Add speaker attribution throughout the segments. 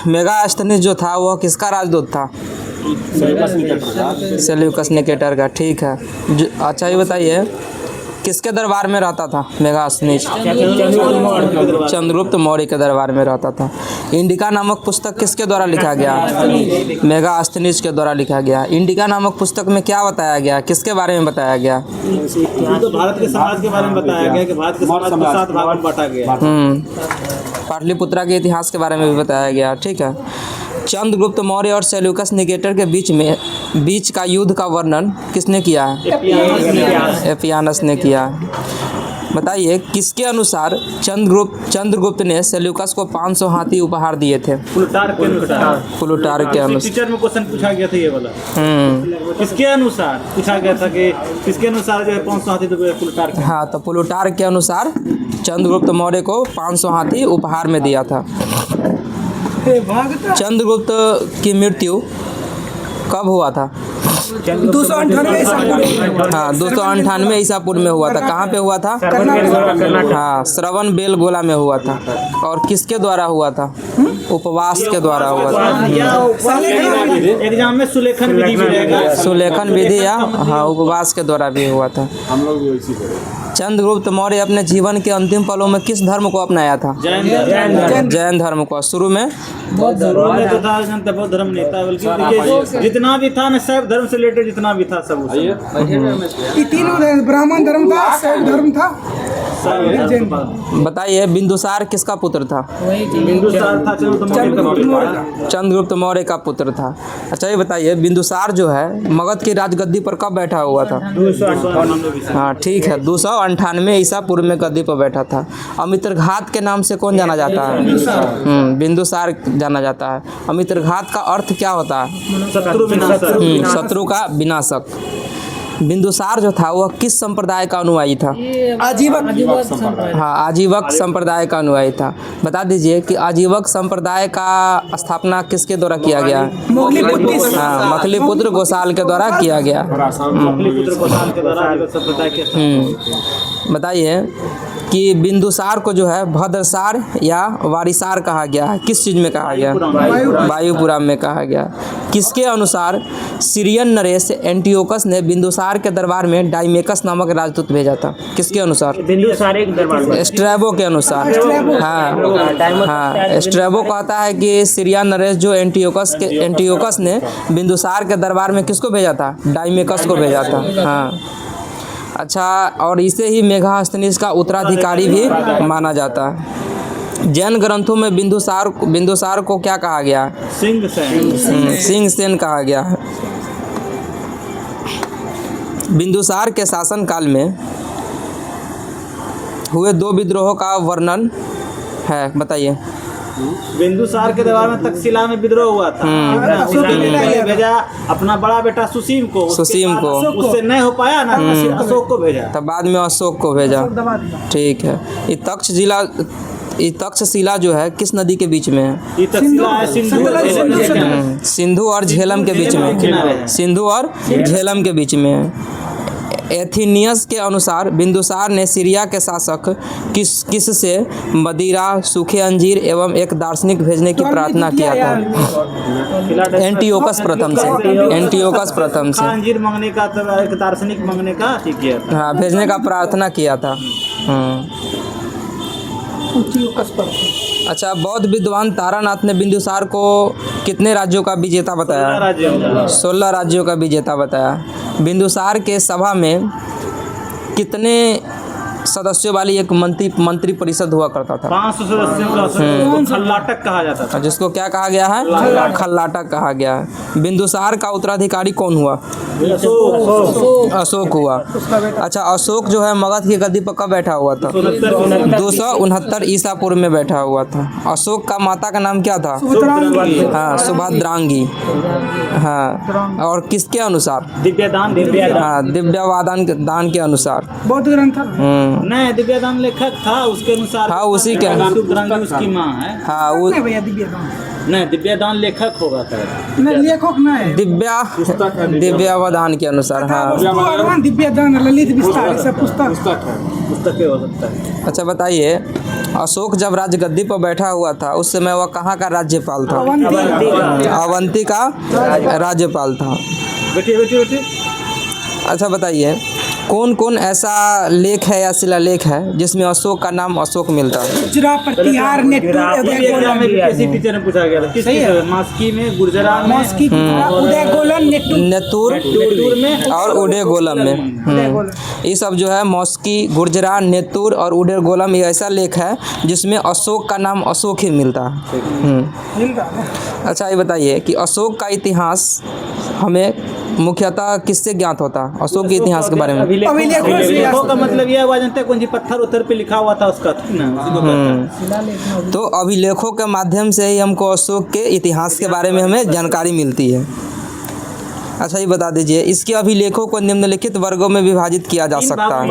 Speaker 1: मेगास्थनीज जो था वह किसका राजदूत था? सेल्यूकस निकेटर का। ठीक है। अच्छा ये बताइए किसके दरबार में रहता था मेगास्थनीज? चंद्रगुप्त मौर्य के दरबार में रहता था। इंडिका नामक पुस्तक किसके द्वारा लिखा गया? मेगास्थनीज के द्वारा लिखा गया। इंडिका नामक पुस्तक में क्या बताया गया, किसके बारे में बताया गया?
Speaker 2: तो भारत के समाज के बारे में बताया गया कि भारत के समाज को 7 भागों में बांटा गया।
Speaker 1: पाटलिपुत्रा के इतिहास के बारे में भी बताया गया। ठीक है। चंद्रगुप्त मौर्य और सेल्यूकस निकेटर के बीच का युद्ध का वर्णन किसने किया है? एपियानस ने किया। बताइए किसके अनुसार चंद्रगुप्त ने सेल्यूकस को 500 हाथी उपहार दिए थे?
Speaker 2: प्लूटार्क
Speaker 1: के अनुसार।
Speaker 2: टीचर में क्वेश्चन पूछा गया था ये वाला। किसके अनुसार पूछा गया था कि किसके अनुसार जो है 500 हाथी प्लूटार्क?
Speaker 1: हाँ, तो प्लूटार्क के अनुसार चंद्रगुप्त मौर्य को 500 हाथी उपहार में दिया था। चंद्रगुप्त की मृत्यु कब हुआ था? 298 ईसा पूर्व में हुआ था। कहाँ पे हुआ था? हाँ, श्रवण बेलगोला में हुआ था। और किसके द्वारा हुआ था? उपवास के द्वारा हुआ था।
Speaker 2: एग्जाम में सुलेखन विधि मिलेगा।
Speaker 1: सुलेखन विधि या हाँ उपवास के द्वारा भी हुआ था।
Speaker 3: हम लोग भी वैसी करें।
Speaker 1: चंद्रगुप्त मौर्य अपने जीवन के अंतिम पलों में किस धर्म को अपनाया था? जैन धर्म को। शुरू में
Speaker 2: बौद्ध धर्म नहीं था, बल्कि जितना भी था ना शैव धर्म से रिलेटेड जितना भी था सब
Speaker 4: तीनों ब्राह्मण धर्म था, शैव धर्म था।
Speaker 1: बताइए बिंदुसार किसका पुत्र था?
Speaker 2: बिंदुसार था
Speaker 1: चंद्रगुप्त मौर्य का पुत्र था। अच्छा ये बताइए बिंदुसार जो है मगध की राजगद्दी पर कब बैठा हुआ था?
Speaker 2: 298।
Speaker 1: हाँ ठीक है, 298 ईसा पूर्व में गद्दी पर बैठा था। अमित्रघात के नाम से कौन जाना जाता है? बिंदुसार जाना जाता है। अमित्रघात का अर्थ क्या होता है? शत्रु का विनाशक। बिंदुसार जो था वह किस संप्रदाय का अनुयायी था? आजीवक संप्रदाय का अनुयायी था। बता दीजिए कि आजीवक संप्रदाय का स्थापना किसके द्वारा किया गया? मखलीपुत्र गोसाल के द्वारा किया गया। बताइए कि बिंदुसार को जो है भद्रसार या वारिसार कहा गया है। किस चीज़ में कहा गया? वायुपुराण में कहा गया। किसके अनुसार सीरियन नरेश एंटियोकस ने बिंदुसार के दरबार में डाइमेकस नामक राजदूत भेजा था? किसके अनुसार? स्ट्रैबो के अनुसार। हाँ, स्ट्रैबो कहता है कि सीरियन नरेश जो एंटियोकस ने बिंदुसार के दरबार में किसको भेजा था? डाइमेकस को भेजा था। हाँ अच्छा, और इसे ही मेगास्थनीज का उत्तराधिकारी भी माना जाता है। जैन ग्रंथों में बिंदुसार को क्या कहा गया? सिंह सेन कहा गया है। बिंदुसार के शासन काल में हुए 2 विद्रोहों का वर्णन है, बताइए।
Speaker 2: बिंदुसार के दरबार में तक्षशिला में विद्रोह हुआ था। भेजा अपना बड़ा बेटा सुसीम को। उससे नहीं हो पाया ना, अशोक को भेजा।
Speaker 1: तब बाद में अशोक को भेजा। ठीक है। ये तक्षशिला जो है किस नदी के बीच में है? सिंधु और झेलम के बीच में। सिंधु और झेलम के बीच में है। एथीनियस के अनुसार बिंदुसार ने सीरिया के शासक किस से मदिरा, सूखे अंजीर एवं एक दार्शनिक भेजने की प्रार्थना किया था? एंटियोकस प्रथम से
Speaker 2: अंजीर मांगने का, एक दार्शनिक मांगने का किया था।
Speaker 1: हाँ, भेजने का प्रार्थना किया था। अच्छा, बौद्ध विद्वान तारानाथ ने बिंदुसार को कितने राज्यों का विजेता बताया? 16 राज्यों का विजेता बताया। बिंदुसार के सभा में कितने सदस्यों वाली एक मंत्री परिषद हुआ करता था?
Speaker 2: 500 सदस्यों का खल्लाटक कहा जाता था।
Speaker 1: जिसको क्या कहा गया है? खल्लाटक कहा गया है। बिंदुसार का उत्तराधिकारी कौन हुआ? अशोक हुआ। अच्छा, अशोक जो है मगध की गद्दी पर कब बैठा हुआ था? 269 ईसा पूर्व में बैठा हुआ था। अशोक का माता का नाम क्या था? हाँ, सुभद्रांगी। हाँ, और किसके अनुसार? दिव्यवादान के अनुसार।
Speaker 4: बौद्ध ग्रंथ
Speaker 2: नहीं, दिव्यदान लेखक था उसके अनुसार।
Speaker 1: हाँ, उसी के
Speaker 2: उसकी माँ है।
Speaker 1: हाँ,
Speaker 2: नहीं दिव्यादान लेखक होगा शायद।
Speaker 4: नहीं लेखक नहीं
Speaker 1: दिव्यावधान के अनुसार। हाँ
Speaker 4: भगवान दिव्यदान ललित विस्तार ये सब पुस्तक
Speaker 2: पुस्तक हो सकता है।
Speaker 1: अच्छा बताइए, अशोक जब राजगद्दी पर बैठा हुआ था उस समय वह कहाँ का राज्यपाल था? अवंती का राज्यपाल था।
Speaker 2: बैठिए।
Speaker 1: अच्छा बताइए, कौन कौन ऐसा लेख है या शिलालेख है जिसमें अशोक का नाम अशोक मिलता है?
Speaker 4: गुजरा प्रतिहार
Speaker 2: किसी टीचर ने पूछा गया था किस मास्की में, गुर्जरा में,
Speaker 4: मस्की उदय गोलन
Speaker 1: नेतुर
Speaker 2: में
Speaker 1: और उडे गोलम में। ये सब जो है मॉस्की, गुर्जरा, नेतुर और उडे गोलम, ये ऐसा लेख है जिसमें अशोक का नाम अशोक ही मिलता है। अच्छा ये बताइए कि अशोक का इतिहास हमें मुख्यतः किससे ज्ञात होता है? अशोक के इतिहास के बारे में
Speaker 2: अभिलेखों का मतलब यह हुआ, जानते हैं कौन सी पत्थर उत्तर पे लिखा हुआ था उसका ना, उसी को कहते हैं।
Speaker 1: तो अभिलेखों के माध्यम से ही हमको अशोक के इतिहास के बारे में हमें जानकारी मिलती है। अच्छा ये बता दीजिए, इसके अभिलेखों को निम्नलिखित वर्गों में विभाजित किया जा सकता है।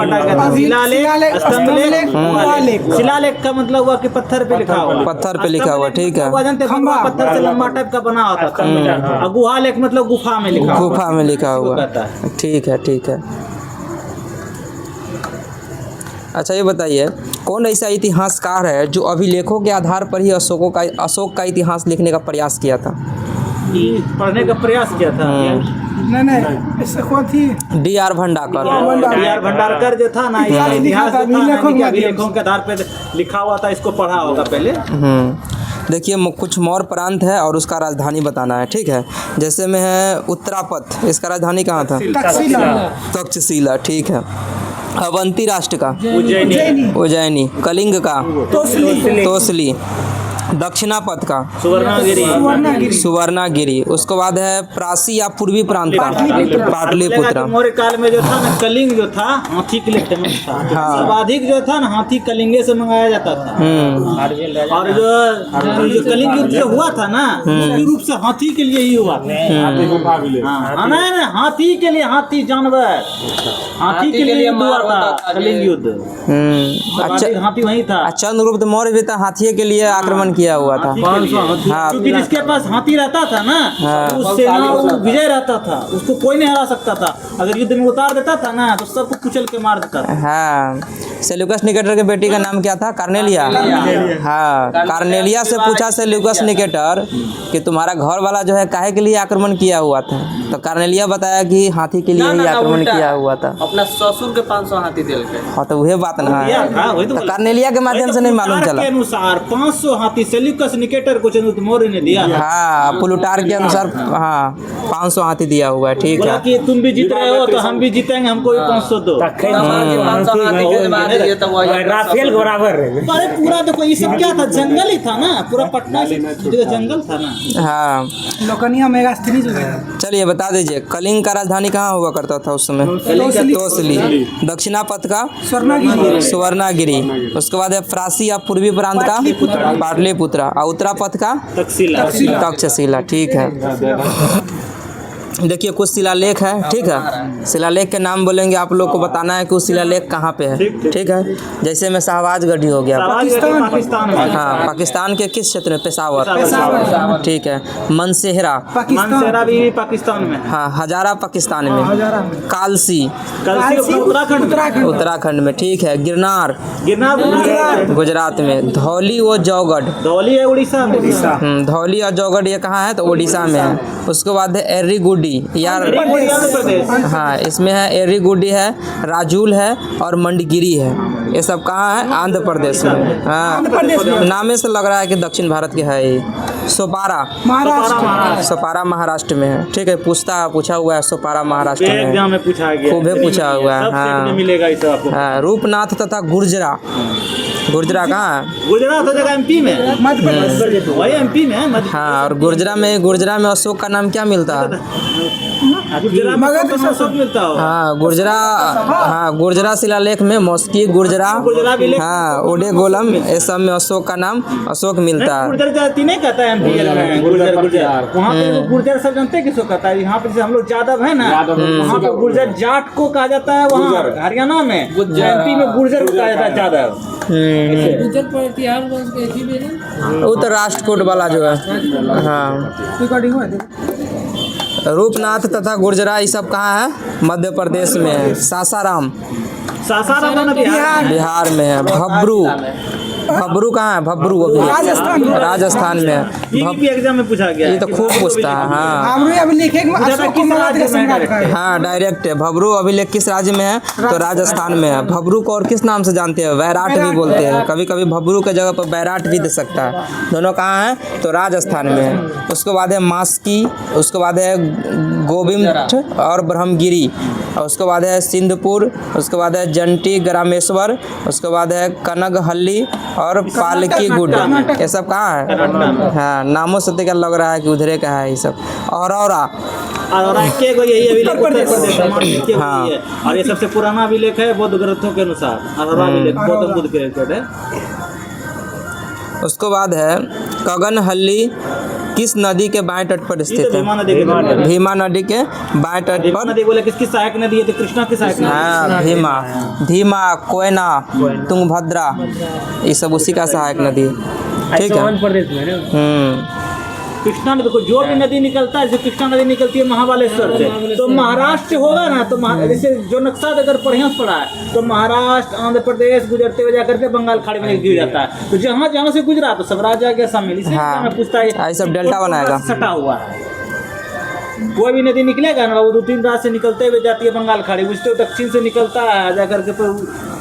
Speaker 2: शिलालेख का मतलब हुआ कि पत्थर पे लिखा हुआ,
Speaker 1: पत्थर पे लिखा हुआ, ठीक है।
Speaker 2: पत्थर से लंबा टाइप का बना होता था। और गुहालेख मतलब गुफा में लिखा,
Speaker 1: गुफा में लिखा हुआ, ठीक है ठीक है। अच्छा ये बताइए, कौन ऐसा इतिहासकार है जो अभिलेखों के आधार पर ही अशोक का इतिहास लिखने का प्रयास किया था?
Speaker 2: पढ़ने का प्रयास किया था।
Speaker 4: नहीं इससे कौन थी?
Speaker 1: D.R. भंडारकर।
Speaker 2: D.R. भंडारकर जो था ना, इतिहास अभिलेखों के आधार पर लिखा हुआ था, इसको पढ़ा होगा पहले।
Speaker 1: देखिए कुछ मौर्य प्रांत है और उसका राजधानी बताना है, ठीक है। जैसे में है उत्तरापथ, इसका राजधानी कहाँ था? तक्षशिला, ठीक है। अवंती राष्ट्र का उज्जैनी। कलिंग का तोसली। दक्षिणापथ का सुवर्णागिरी। उसके बाद है प्रासी या पूर्वी प्रांत का पाटलिपुत्र।
Speaker 2: मौर्य काल में जो था ना, कलिंग जो था हाथी के लिए फेमस था। सर्वाधिक जो था ना हाथी कलिंगे से मंगाया जाता था। और जो कलिंग युद्ध जो हुआ था ना, मुख्य रूप से हाथी के लिए ही हुआ। हाथी के लिए, हाथी जानवर, हाथी के लिए हुआ था कलिंग युद्ध। हाथी वही था।
Speaker 1: चंद्रगुप्त मौर्य भी था, हाथी के लिए आक्रमण किया हुआ था।
Speaker 2: हाँ, क्योंकि जिसके पास हाथी रहता था ना, उससे विजय रहता था, उसको कोई नहीं हरा सकता था। अगर युद्ध में उतार देता था ना तो सबको कुचल के मार देता था।
Speaker 1: हाँ, सेल्यूकस निकेटर के बेटी का नाम क्या था? कार्नेलिया। हाँ, कार्नेलिया से पूछा सेल्यूकस निकेटर कि तुम्हारा घर वाला जो है काहे के लिए आक्रमण किया हुआ था? तो कार्नेलिया बताया कि हाथी के लिए ही आक्रमण किया हुआ था।
Speaker 3: अपना ससुर के 500 हाथी दिल के।
Speaker 1: हाँ तो वही बात ना है, तो कार्नेलिया के माध्यम से नहीं मालूम चला।
Speaker 2: के अनुसार 500 हाथी सेल्यूकस निकेटर को चंद्रगुप्त मौर्य ने दिया।
Speaker 1: हाँ, प्लूटार के अनुसार हाँ 500 हाथी दिया हुआ है, ठीक है।
Speaker 2: कि तुम भी जीत रहे हो तो हम भी जीतेंगे, हमको भी 500 दो।
Speaker 3: राफेल बराबर है।
Speaker 2: अरे पूरा देखो ये सब क्या था, जंगल ही था ना, पूरा पटना जंगल था ना।
Speaker 1: हाँ,
Speaker 4: लोकनिया मेगा स्त्री जो है।
Speaker 1: चलिए बता दीजिए, कलिंग का राजधानी कहाँ हुआ करता था उस समय? तोसली। दक्षिणापथ का सुवर्णागिरी। उसके बाद है प्रासी या पूर्वी प्रांत का पाटलिपुत्र। और उत्तरापथ का तक्षशिला, ठीक है। देखिए कुछ शिलालेख है, ठीक है। शिलालेख के नाम बोलेंगे, आप लोग को बताना है कि उस शिलालेख कहाँ पे है, ठीक है। जैसे में शाहबाज गढ़ी हो गया,
Speaker 2: पाकिस्तान में।
Speaker 1: हाँ, पाकिस्तान के किस क्षेत्र में? पेशावर, ठीक है। मनसेहरा
Speaker 2: भी पाकिस्तान में।
Speaker 1: हाँ, हजारा पाकिस्तान में। कालसी उत्तराखंड में, ठीक है। गिरनार गुजरात में। धौली व जौगढ़,
Speaker 2: धौली है उड़ीसा में।
Speaker 1: धौली और जौगढ़ ये कहाँ है? तो उड़ीसा में है। उसके बाद है एर्रीगुडी यार, हाँ इसमें है एर्रीगुडी है, राजूल है और मंडगिरी है। ये सब कहाँ है? आंध्र प्रदेश में। हाँ, नामे से लग रहा है कि दक्षिण भारत के है ये। सोपारा महाराष्ट्र में है, ठीक है। पूछा हुआ है, सोपारा महाराष्ट्र में
Speaker 2: एग्जाम में पूछा गया,
Speaker 1: खूबे पूछा हुआ है। हाँ,
Speaker 2: मिलेगा इस आपको।
Speaker 1: हाँ, रूपनाथ तथा गुर्जरा कहाँ है?
Speaker 2: गुजरात हो जाएगा MP में, मध्य प्रदेश वही MP में है।
Speaker 1: हाँ, और गुर्जरा में अशोक का नाम क्या मिलता है?
Speaker 2: गुर्जरा में
Speaker 4: मगध
Speaker 2: कौन अशोक मिलता हो।
Speaker 1: हाँ गुर्जरा शिलालेख में मौस्की गुर्जरा
Speaker 2: भी लेख-
Speaker 1: हाँ ओडे गोलम ये सब में अशोक का नाम अशोक मिलता है।
Speaker 2: गुर्जर जाति नहीं कहता है एमपी में, गुर्जर वहाँ पे वो गुर्जर सब जानते हैं किसको कहता है। यहाँ पे जैसे हम लोग यादव है ना, वहाँ पे गुर्जर जाट को कहा जाता है। वहाँ हरियाणा में एमपी में गुर्जर को कहा जाता है यादव।
Speaker 1: उत्तराष्ट्रकूट वाला जो है हाँ।
Speaker 4: रिकॉर्डिंग हुआ है।
Speaker 1: रूपनाथ तथा गुर्जरा ये सब कहाँ है? मध्य प्रदेश में है। सासाराम
Speaker 2: सासाराम ना बिहार।
Speaker 1: बिहार में है। भब्रू भब्रू कहाँ है? भब्रू अभी राजस्थान में है।
Speaker 2: भी एग्जाम में पूछा गया
Speaker 1: ये तो खूब पूछता है हाँ।
Speaker 4: हमरो अभिलेख में अशोक को मगध का सम्राट कहा है।
Speaker 1: हाँ डायरेक्ट है। भब्रू अभिलेख किस राज्य में है? तो राजस्थान में है। भब्रू को और किस नाम से जानते हैं? बैराट भी बोलते हैं। कभी कभी भब्रू के जगह पर बैराट भी दे सकता है। दोनों कहाँ हैं? तो राजस्थान में है। उसके बाद है मास्की, उसके बाद है गोविंद और ब्रह्मगिरी, और उसके बाद है सिंधपुर, उसके बाद है जंटी ग्रामेश्वर, उसके बाद है कनगहल्ली और पालकी गुड। ये सब कहाँ है? हाँ नामों से तो क्या लग रहा है कि उधरे का है ये सब। औरौरा
Speaker 2: और के को यही अभिलेख उत्तर प्रदेश के वही है। और ये सबसे पुराना अभिलेख है बौद्ध ग्रंथों के अनुसार। और अभिलेख गौतम बुद्ध के रिकॉर्ड है।
Speaker 1: उसके बाद है कगनहल्ली किस नदी के बाएं तट पर स्थित है?
Speaker 2: भीमा नदी के बारे
Speaker 1: भीमा नदी के बाएं तट
Speaker 2: भीमा
Speaker 1: पर।
Speaker 2: नदी बोले किसकी सहायक नदी है? तो कृष्णा की सहायक नदी।
Speaker 1: हाँ भीमा धीमा कोयना तुंगभद्रा ये सब उसी का सहायक नदी है। ठीक है।
Speaker 3: प्रदेश में ना
Speaker 2: कृष्णा नदी को जो भी नदी निकलता है, जैसे कृष्णा नदी निकलती है महाबालेश्वर से, तो महाराष्ट्र होगा ना, तो जैसे जो नक्शा अगर बढ़िया से पड़ा है तो महाराष्ट्र आंध्र प्रदेश गुजरते हुए जाकर के बंगाल खाड़ी में गिर जाता है। तो जहाँ जहाँ से गुजरा तो सब राज्य आगे शामिल। इसलिए
Speaker 1: हाँ।
Speaker 2: मैं पूछता है
Speaker 1: ये सब डेल्टा बनाएगा।
Speaker 2: सटा हुआ है। कोई भी नदी निकलेगा ना वो 2-3 राज्य से निकलते हुए जाती है बंगाल खाड़ी, बुझते हुए दक्षिण से निकलता है जाकर के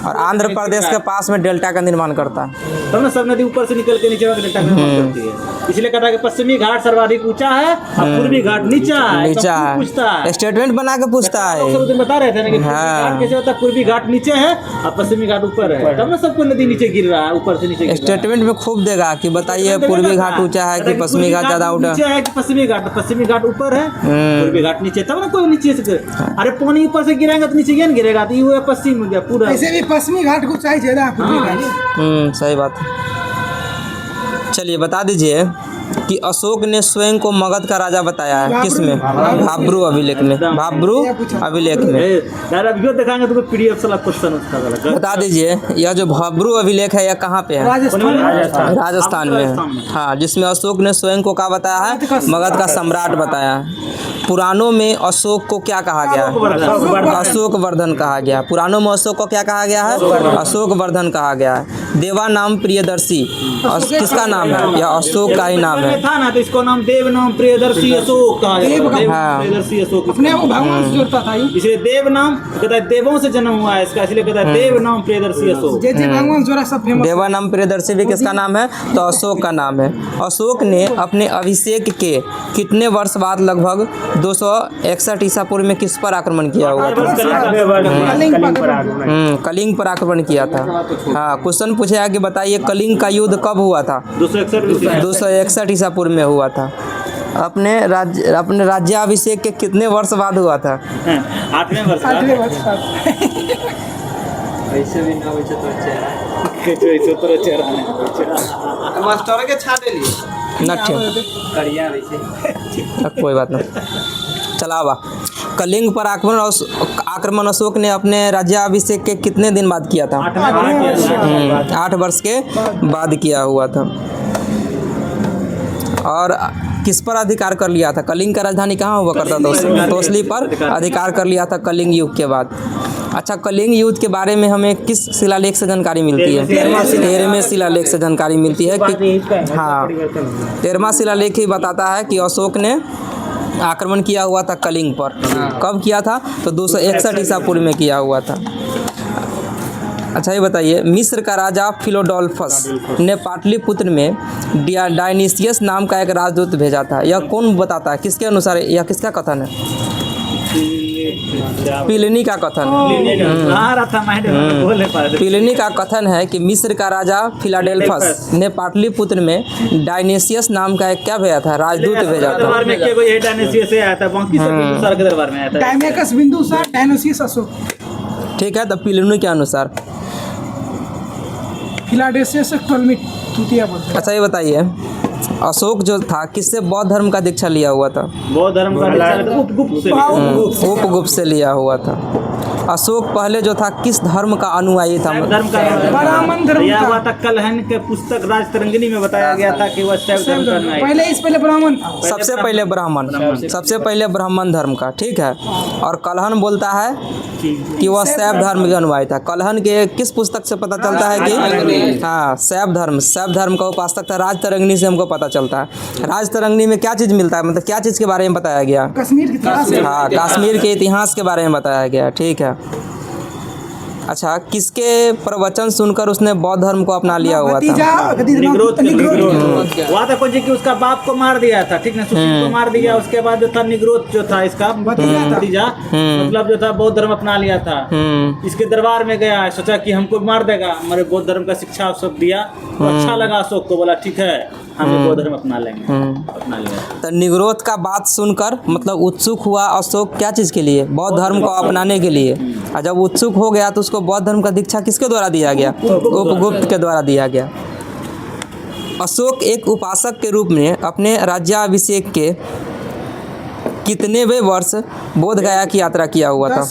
Speaker 1: और आंध्र प्रदेश के पास में डेल्टा का निर्माण करता है।
Speaker 2: तब ना सब नदी ऊपर से निकल के नीचे डेल्टा का निर्माण करती है। इसलिए कहता है कि पश्चिमी घाट सर्वाधिक ऊंचा है और पूर्वी घाट नीचा है।
Speaker 1: नीचा
Speaker 2: तो
Speaker 1: है।
Speaker 2: पूछता है
Speaker 1: स्टेटमेंट बना के पूछता
Speaker 2: लोग सब
Speaker 1: है।
Speaker 2: दिन बता रहे थे ना कि पूर्वी
Speaker 1: हाँ।
Speaker 2: घाट कैसे होता है, पूर्वी घाट नीचे है और पश्चिमी घाट ऊपर है। तब ना सबको नदी नीचे गिर रहा है, ऊपर से नीचे गिर रहा है।
Speaker 1: स्टेटमेंट में खूब देगा कि बताइए पूर्वी घाट ऊंचा है कि पश्चिमी घाट ज्यादा ऊंचा
Speaker 2: नीचे है कि पश्चिमी घाट? तो पश्चिमी घाट ऊपर है, पूर्वी घाट नीचे। तब ना कोई नीचे से अरे पानी ऊपर से गिरेगा तो नीचे क्या गिरेगा? तो ये पश्चिम में गया पूरा।
Speaker 4: ऐसे भी पश्चिमी घाट को चाहिए ज्यादा है, पूर्वी घाट।
Speaker 1: सही बात है। चलिए बता दीजिए कि अशोक ने स्वयं को मगध का राजा बताया है किस में? भाब्रू अभिलेख में। भाब्रू अभिलेख में।
Speaker 2: यार अभी दिखाएंगे तो पीडीएफ वाला क्वेश्चन उसका वाला।
Speaker 1: बता दीजिए यह जो भाब्रू अभिलेख है यह कहाँ पे है? राजस्थान में है। हाँ जिसमें अशोक ने स्वयं को क्या बताया है? मगध का सम्राट बताया है। पुराणों में अशोक को क्या कहा गया है? अशोक वर्धन कहा गया। पुराणों में अशोक को क्या कहा गया है? अशोक वर्धन कहा गया है। देवा नाम प्रियदर्शी किसका नाम है? यह अशोक का ही नाम है।
Speaker 2: था ना तो इसको नाम देव नाम प्रियदर्शी अशोक कहा जाता है।
Speaker 1: हाँ।
Speaker 2: प्रियदर्शी अशोक
Speaker 4: अपने आप को भगवान से जोड़ता था ये।
Speaker 2: इसलिए देव नाम कहता है देवों से जन्म हुआ है इसका, इसलिए कहता है देव नाम प्रियदर्शी अशोक।
Speaker 4: जैसे भगवान जोड़ा सब फेमस।
Speaker 1: देवा नाम प्रियदर्शी भी किसका नाम है? तो अशोक का नाम है। अशोक ने अपने अभिषेक के कितने वर्ष बाद लगभग 261 ईसा पूर्व में किस पर आक्रमण किया हुआ था? कलिंग पर आक्रमण किया था। हाँ क्वेश्चन पूछा कि बताइए कलिंग का युद्ध कब हुआ था? 261 ईसा पूर्व में हुआ था। अपने राज्याभिषेक के कितने वर्ष बाद हुआ था?
Speaker 2: 8वें वर्ष
Speaker 4: आठवें वर्ष का।
Speaker 3: ऐसे भी ना वैसे तो अच्छा है।
Speaker 5: मास्टर के छाटे लिए
Speaker 1: नट
Speaker 3: करिया वैसे
Speaker 1: कोई बात नहीं। चलावा कलिंग पर आक्रमण अशोक ने अपने राज्याभिषेक के कितने दिन बाद किया था? 8 वर्ष के बाद किया हुआ था। और किस पर अधिकार कर लिया था? कलिंग का राजधानी कहाँ हुआ करता था? तोसली पर अधिकार कर लिया था कलिंग युग के बाद। अच्छा कलिंग युद्ध के बारे में हमें किस शिलालेख से जानकारी मिलती है? 13वें शिलालेख से जानकारी मिलती है कि हाँ 13वां शिलालेख ही बताता है कि अशोक ने आक्रमण किया हुआ था कलिंग पर। कब किया था? तो 261 ईसा पूर्व में किया हुआ था। अच्छा ये बताइए मिस्र का राजा फिलोडोल्फस ने पाटलिपुत्र में डायनिसियस नाम का एक राजदूत भेजा था। यह कौन बताता है? किसके अनुसार? यह किसका कथन है? प्लिनी का कथन
Speaker 2: आ रहा था माइंड में, बोल नहीं पा रहे थे।
Speaker 1: प्लिनी का कथन है कि मिस्र का राजा फिलाडेल्फस ने पाटलिपुत्र में डायनेसियस नाम का एक क्या भेजा था, राजदूत भेजा था।
Speaker 2: दरबार में केवल यही डायनेसियस से आया था, बाकी सब बिंदुसार के दरबार में आया था।
Speaker 4: डायमेकस बिंदुसार डायनोसियस अशोक
Speaker 1: ठीक है, तो प्लिनी के अनुसार।
Speaker 4: फिलाडेल्फियस टोलमी तृतीय बोलते हैं।
Speaker 1: अच्छा ये बताइए, अशोक जो था किससे बौद्ध धर्म का दीक्षा लिया हुआ था?
Speaker 2: बौद्ध धर्म का उपगुप्त से
Speaker 1: उपगुप्त से लिया हुआ था। अशोक पहले जो था किस धर्म का अनुयायी था?
Speaker 2: शैव धर्म का
Speaker 4: ब्राह्मण धर्म
Speaker 2: दिया
Speaker 4: का।
Speaker 2: हुआ था। कलहन के पुस्तक राजतरंगिनी में बताया गया था कि वह शैव धर्म का अनुयायी था।
Speaker 4: पहले ब्राह्मण
Speaker 1: सबसे पहले ब्राह्मण, सबसे पहले ब्राह्मण धर्म का, ठीक है। और कलहन बोलता है कि वह शैव धर्म का अनुयायी था। कलहन के किस पुस्तक से पता चलता है कि हाँ शैव धर्म का उपासक था? राजतरंगिनी से हमको पता चलता है। राजतरंगिनी में क्या चीज़ मिलता है, मतलब क्या चीज़ के बारे में बताया गया?
Speaker 4: कश्मीर की इतिहास है।
Speaker 1: हाँ, कश्मीर के इतिहास के बारे में बताया गया, ठीक है। अच्छा, किसके प्रवचन सुनकर उसने बौद्ध धर्म को अपना लिया हुआ था?
Speaker 2: निग्रोध
Speaker 4: निग्रोध
Speaker 2: हुआ था कुछ कि उसका बाप को मार दिया था, ठीक ना, सुशील को मार दिया। उसके बाद जो था निग्रोध जो था इसका भतीजा, मतलब जो था बौद्ध धर्म अपना लिया था। इसके दरबार में गया, सोचा कि हमको मार देगा, हमारे बौद्ध धर्म का शिक्षा सब दिया तो अच्छा लगा अशोक को, बोला ठीक है हम बौद्ध धर्म अपना लेंगे, अपना लिया।
Speaker 1: तो निग्रोध का बात सुनकर मतलब उत्सुक हुआ अशोक क्या चीज़ के लिए? बौद्ध धर्म को अपनाने के लिए। और जब उत्सुक हो गया तो उसको बौद्ध धर्म का दीक्षा किसके द्वारा दिया गया? उपगुप्त के द्वारा दिया गया। अशोक एक उपासक के रूप में अपने राज्याभिषेक के कितनेवें वर्ष बोध गया की यात्रा किया हुआ था?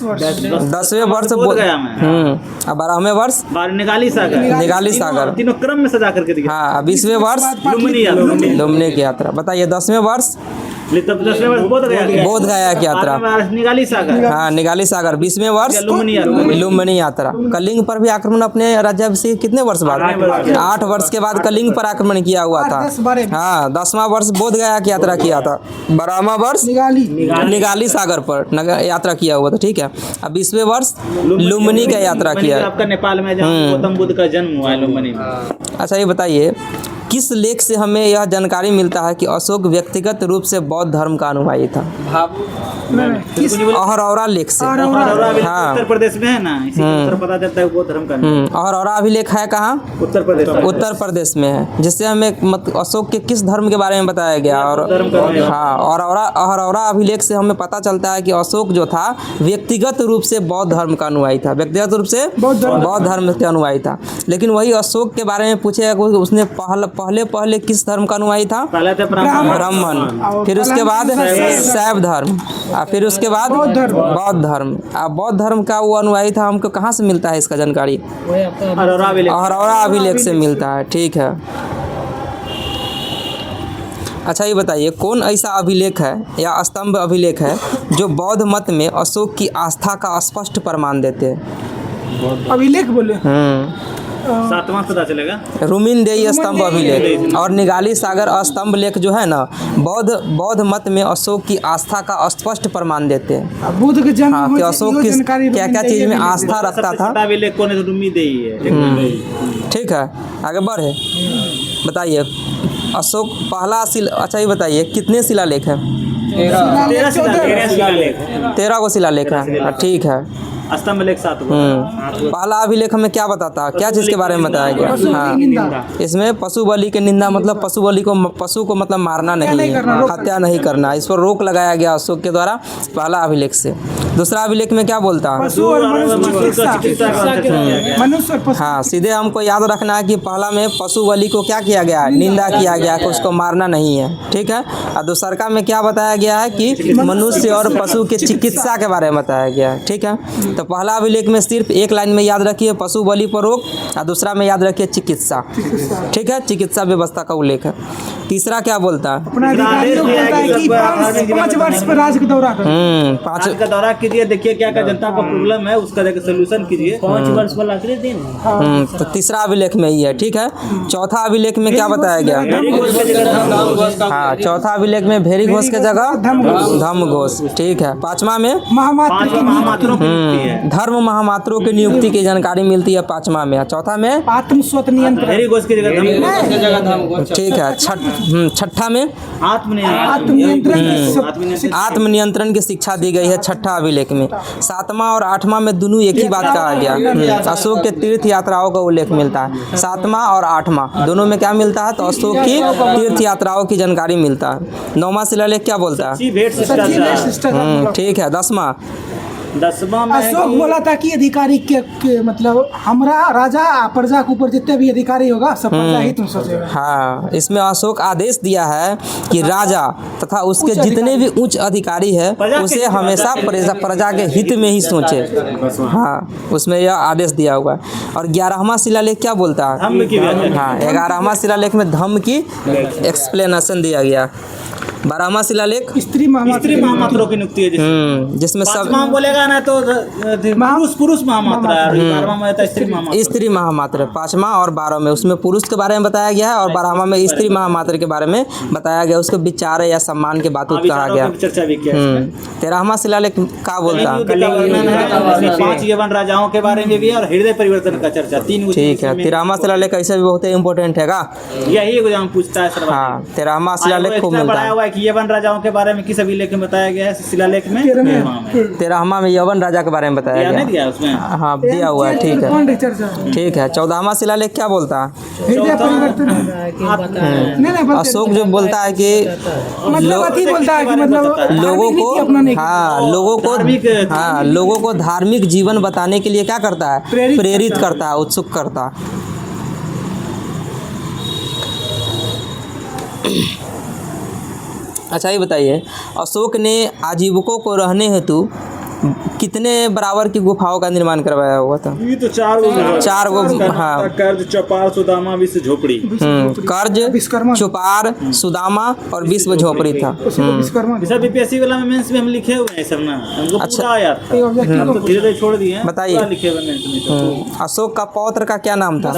Speaker 1: 10वें वर्ष
Speaker 2: बोध गया में।
Speaker 1: 12वें वर्ष
Speaker 2: निगाली सागर तीनों क्रम में सजा करके दिया।
Speaker 1: हाँ, 20वें वर्ष लुम्बिनी की यात्रा। बताइए 10वें वर्ष
Speaker 2: 10वें वर्ष बोध गया
Speaker 1: की यात्रा।
Speaker 2: निगाली सागर,
Speaker 1: हाँ निगाली सागर। 20वें वर्ष लुम्बिनी यात्रा। कलिंग पर भी आक्रमण अपने राज्याभिषेक कितने वर्ष बाद? 8 वर्ष के बाद कलिंग पर आक्रमण किया हुआ था। हाँ, 10वां वर्ष बोध गया की यात्रा किया था। 12वां वर्ष निगाली सागर पर यात्रा किया हुआ था, ठीक है। अब 20वें वर्ष लुम्बिनी का यात्रा किया।
Speaker 2: आपका नेपाल में जहाँ गौतम बुद्ध का जन्म हुआ है लुम्बिनी में।
Speaker 1: अच्छा ये बताइए, किस लेख से हमें यह जानकारी मिलता है कि अशोक व्यक्तिगत रूप से बौद्ध धर्म का अनुयायी था? अहरौरा लेख से। हाँ,
Speaker 2: उत्तर प्रदेश में है ना, इसी उत्तर पता चलता है बौद्ध धर्म का।
Speaker 1: अहरौरा अभिलेख है कहाँ?
Speaker 2: उत्तर
Speaker 1: प्रदेश में है, जिससे हमें अशोक के किस धर्म के बारे में बताया गया। और हाँ, और अहरौरा अभिलेख से हमें पता चलता है कि अशोक जो था व्यक्तिगत रूप से बौद्ध धर्म का अनुयायी था, व्यक्तिगत रूप से बौद्ध धर्म के अनुयायी था। लेकिन वही अशोक के बारे में पूछेगा उसने पहले किस धर्म का अनुयायी था? ब्राह्मण, फिर उसके बाद शैव धर्म, और फिर उसके बाद बौद्ध धर्म। बौद्ध धर्म का वो अनुयायी था। हमको कहाँ से मिलता है इसका जानकारी? अहरौरा अभिलेख से मिलता है, ठीक है। अच्छा ये बताइए, कौन ऐसा अभिलेख है या स्तंभ अभिलेख है जो बौद्ध मत में अशोक की आस्था का स्पष्ट प्रमाण देते हैं?
Speaker 4: अभिलेख बोले
Speaker 2: 7वां पता चलेगा।
Speaker 1: रुमिनदेई स्तंभ अभिलेख और निगाली सागर स्तंभ लेख जो है ना, बौद्ध मत में अशोक की आस्था का स्पष्ट प्रमाण देते हैं।
Speaker 4: बुद्ध के जन्म
Speaker 1: हाँ, कि अशोक किस क्या क्या चीज़ में आस्था रखता था।
Speaker 2: अभिलेख कौन है? रुमिनदेई है।
Speaker 1: ठीक है, आगे बढ़े। बताइए अशोक पहला अच्छा ये बताइए कितने शिलालेख है? 13 को शिलालेख है, ठीक है।
Speaker 2: स्तंभ लेख 7।
Speaker 1: पहला अभिलेख हमें क्या बताता है, क्या चीज़ के बारे में बताया गया? हाँ, इसमें पशु बलि के निंदा, मतलब पशु को मतलब मारना नहीं है, हत्या नहीं करना, इस पर रोक लगाया गया अशोक के द्वारा पहला अभिलेख से। दूसरा अभिलेख में क्या बोलता है? हाँ, सीधे हमको याद रखना है कि पहला में पशु बलि को क्या किया गया? निंदा किया गया कि उसको मारना नहीं है, ठीक है। और दूसरा में क्या बताया गया है कि मनुष्य और पशु के चिकित्सा के बारे में बताया गया है, ठीक है। तो पहला अभिलेख में सिर्फ एक लाइन में याद रखिए पशु बलि पर रोक, और दूसरा में याद रखिए चिकित्सा, ठीक है, चिकित्सा व्यवस्था का उल्लेख है। तीसरा क्या बोलता है?
Speaker 4: 5 वर्ष पर राज का दौरा
Speaker 2: 5 का दौरा कीजिए, देखिए क्या क्या जनता का प्रॉब्लम है, उसका देखिए सोल्यूशन कीजिए। 5 वर्ष वाला आखिरी दिन।
Speaker 1: तो तीसरा अभिलेख में ही है, ठीक है। चौथा अभिलेख में क्या बताया गया? हाँ, चौथा अभिलेख में भेरी घोष के जगह धम्म घोष, ठीक है। 5वां में धर्म महामात्रों की नियुक्ति की जानकारी मिलती है 5वां में। चौथा में
Speaker 4: आत्मस्वत नियंत्रण,
Speaker 2: भेरी घोष की जगह,
Speaker 1: ठीक है। छठा में
Speaker 4: आत्मनियंत्रण
Speaker 1: आत्मनियंत्रण की शिक्षा दी गई है, छठा अभिलेख लेख में। 7वां और 8वां में दोनों एक ही बात कहा गया। अशोक के तीर्थ यात्राओं का उल्लेख मिलता है 7वां और 8वां दोनों में क्या मिलता है, तो अशोक की तीर्थ यात्राओं की जानकारी मिलता है। 9वां शिलालेख क्या बोलता है?
Speaker 2: भेंट शिष्टाचार।
Speaker 1: ठीक है। 10वां
Speaker 2: 10वां में
Speaker 4: अशोक बोला था कि अधिकारी के मतलब हमरा राजा आ प्रजा के ऊपर जितने भी अधिकारी होगा सब प्रजा ही तुम सोचेगा।
Speaker 1: हाँ, इसमें अशोक आदेश दिया है कि राजा तथा उसके जितने भी उच्च अधिकारी है उसे हमेशा प्रजा के हित में ही सोचे। हाँ, उसमें यह आदेश दिया हुआ है। और 11वां शिलालेख क्या बोलता है?
Speaker 2: धम्म की व्याख्या।
Speaker 1: हाँ, 11वां शिलालेख में धम्म की एक्सप्लेनेशन दिया गया। 12वां शिलालेख
Speaker 4: स्त्री
Speaker 2: महामात्रों की नियुक्ति है
Speaker 1: जिसमें सब
Speaker 2: 5वां बोलेगा ना तो पुरुष महामात्रा है, और 12वां में था स्त्री महामात्रा।
Speaker 1: स्त्री महामात्र 5वां और 12वां में उसमें पुरुष के बारे में बताया गया है और 12वां में स्त्री महामात्र के बारे में बताया गया। उसके विचार या सम्मान के बात कहा गया।
Speaker 2: चर्चा भी किया।
Speaker 1: 13वां शिलालेख का बोलता है?
Speaker 2: 5 यवन राजाओं के बारे में भी है और हृदय परिवर्तन का चर्चा 3।
Speaker 1: ठीक है। 13वां शिलालेख ऐसे भी बहुत ही इम्पोर्टेंट है का?
Speaker 2: यही एग्जाम पूछता है सर।
Speaker 1: हाँ, 13वां शिलालेख खूब मिलता है।
Speaker 2: यवन राजाओं के बारे में किस अभिलेख में बताया गया है? शिलालेख में
Speaker 1: 13वां में यवन राजा के बारे में बताया
Speaker 2: नहीं
Speaker 1: गया।
Speaker 2: दिया उसमें?
Speaker 1: हाँ, दिया हुआ है। ठीक है,
Speaker 4: चर्चा।
Speaker 1: ठीक है। 14वां शिलालेख क्या बोलता है?
Speaker 4: हृदय परिवर्तन नहीं
Speaker 1: अशोक जो बोलता है कि
Speaker 4: बोलता है कि मतलब
Speaker 1: लोगों को लोगों को धार्मिक जीवन बताने के लिए क्या करता है? प्रेरित करता है, उत्सुक करता है। अच्छा, ये बताइए अशोक ने आजीविकों को रहने हेतु कितने बराबर की गुफाओं का निर्माण करवाया हुआ था?
Speaker 2: ये तो 4 गो।
Speaker 1: हाँ,
Speaker 2: कर्ज, चौपाल, सुदामा, विश्व झोपड़ी।
Speaker 1: कर्ज, चौपार, सुदामा और विश्व झोपड़ी था।
Speaker 2: सब बीपीएससी वाला में मेंस में हम लिखे हुए हैं सब ना, हमको पूरा आया था। अब तो धीरे-धीरे छोड़ दिए हैं।
Speaker 1: बताइए।
Speaker 2: पूरा लिखे हुए मेंस में।
Speaker 1: अशोक का पौत्र का क्या नाम था?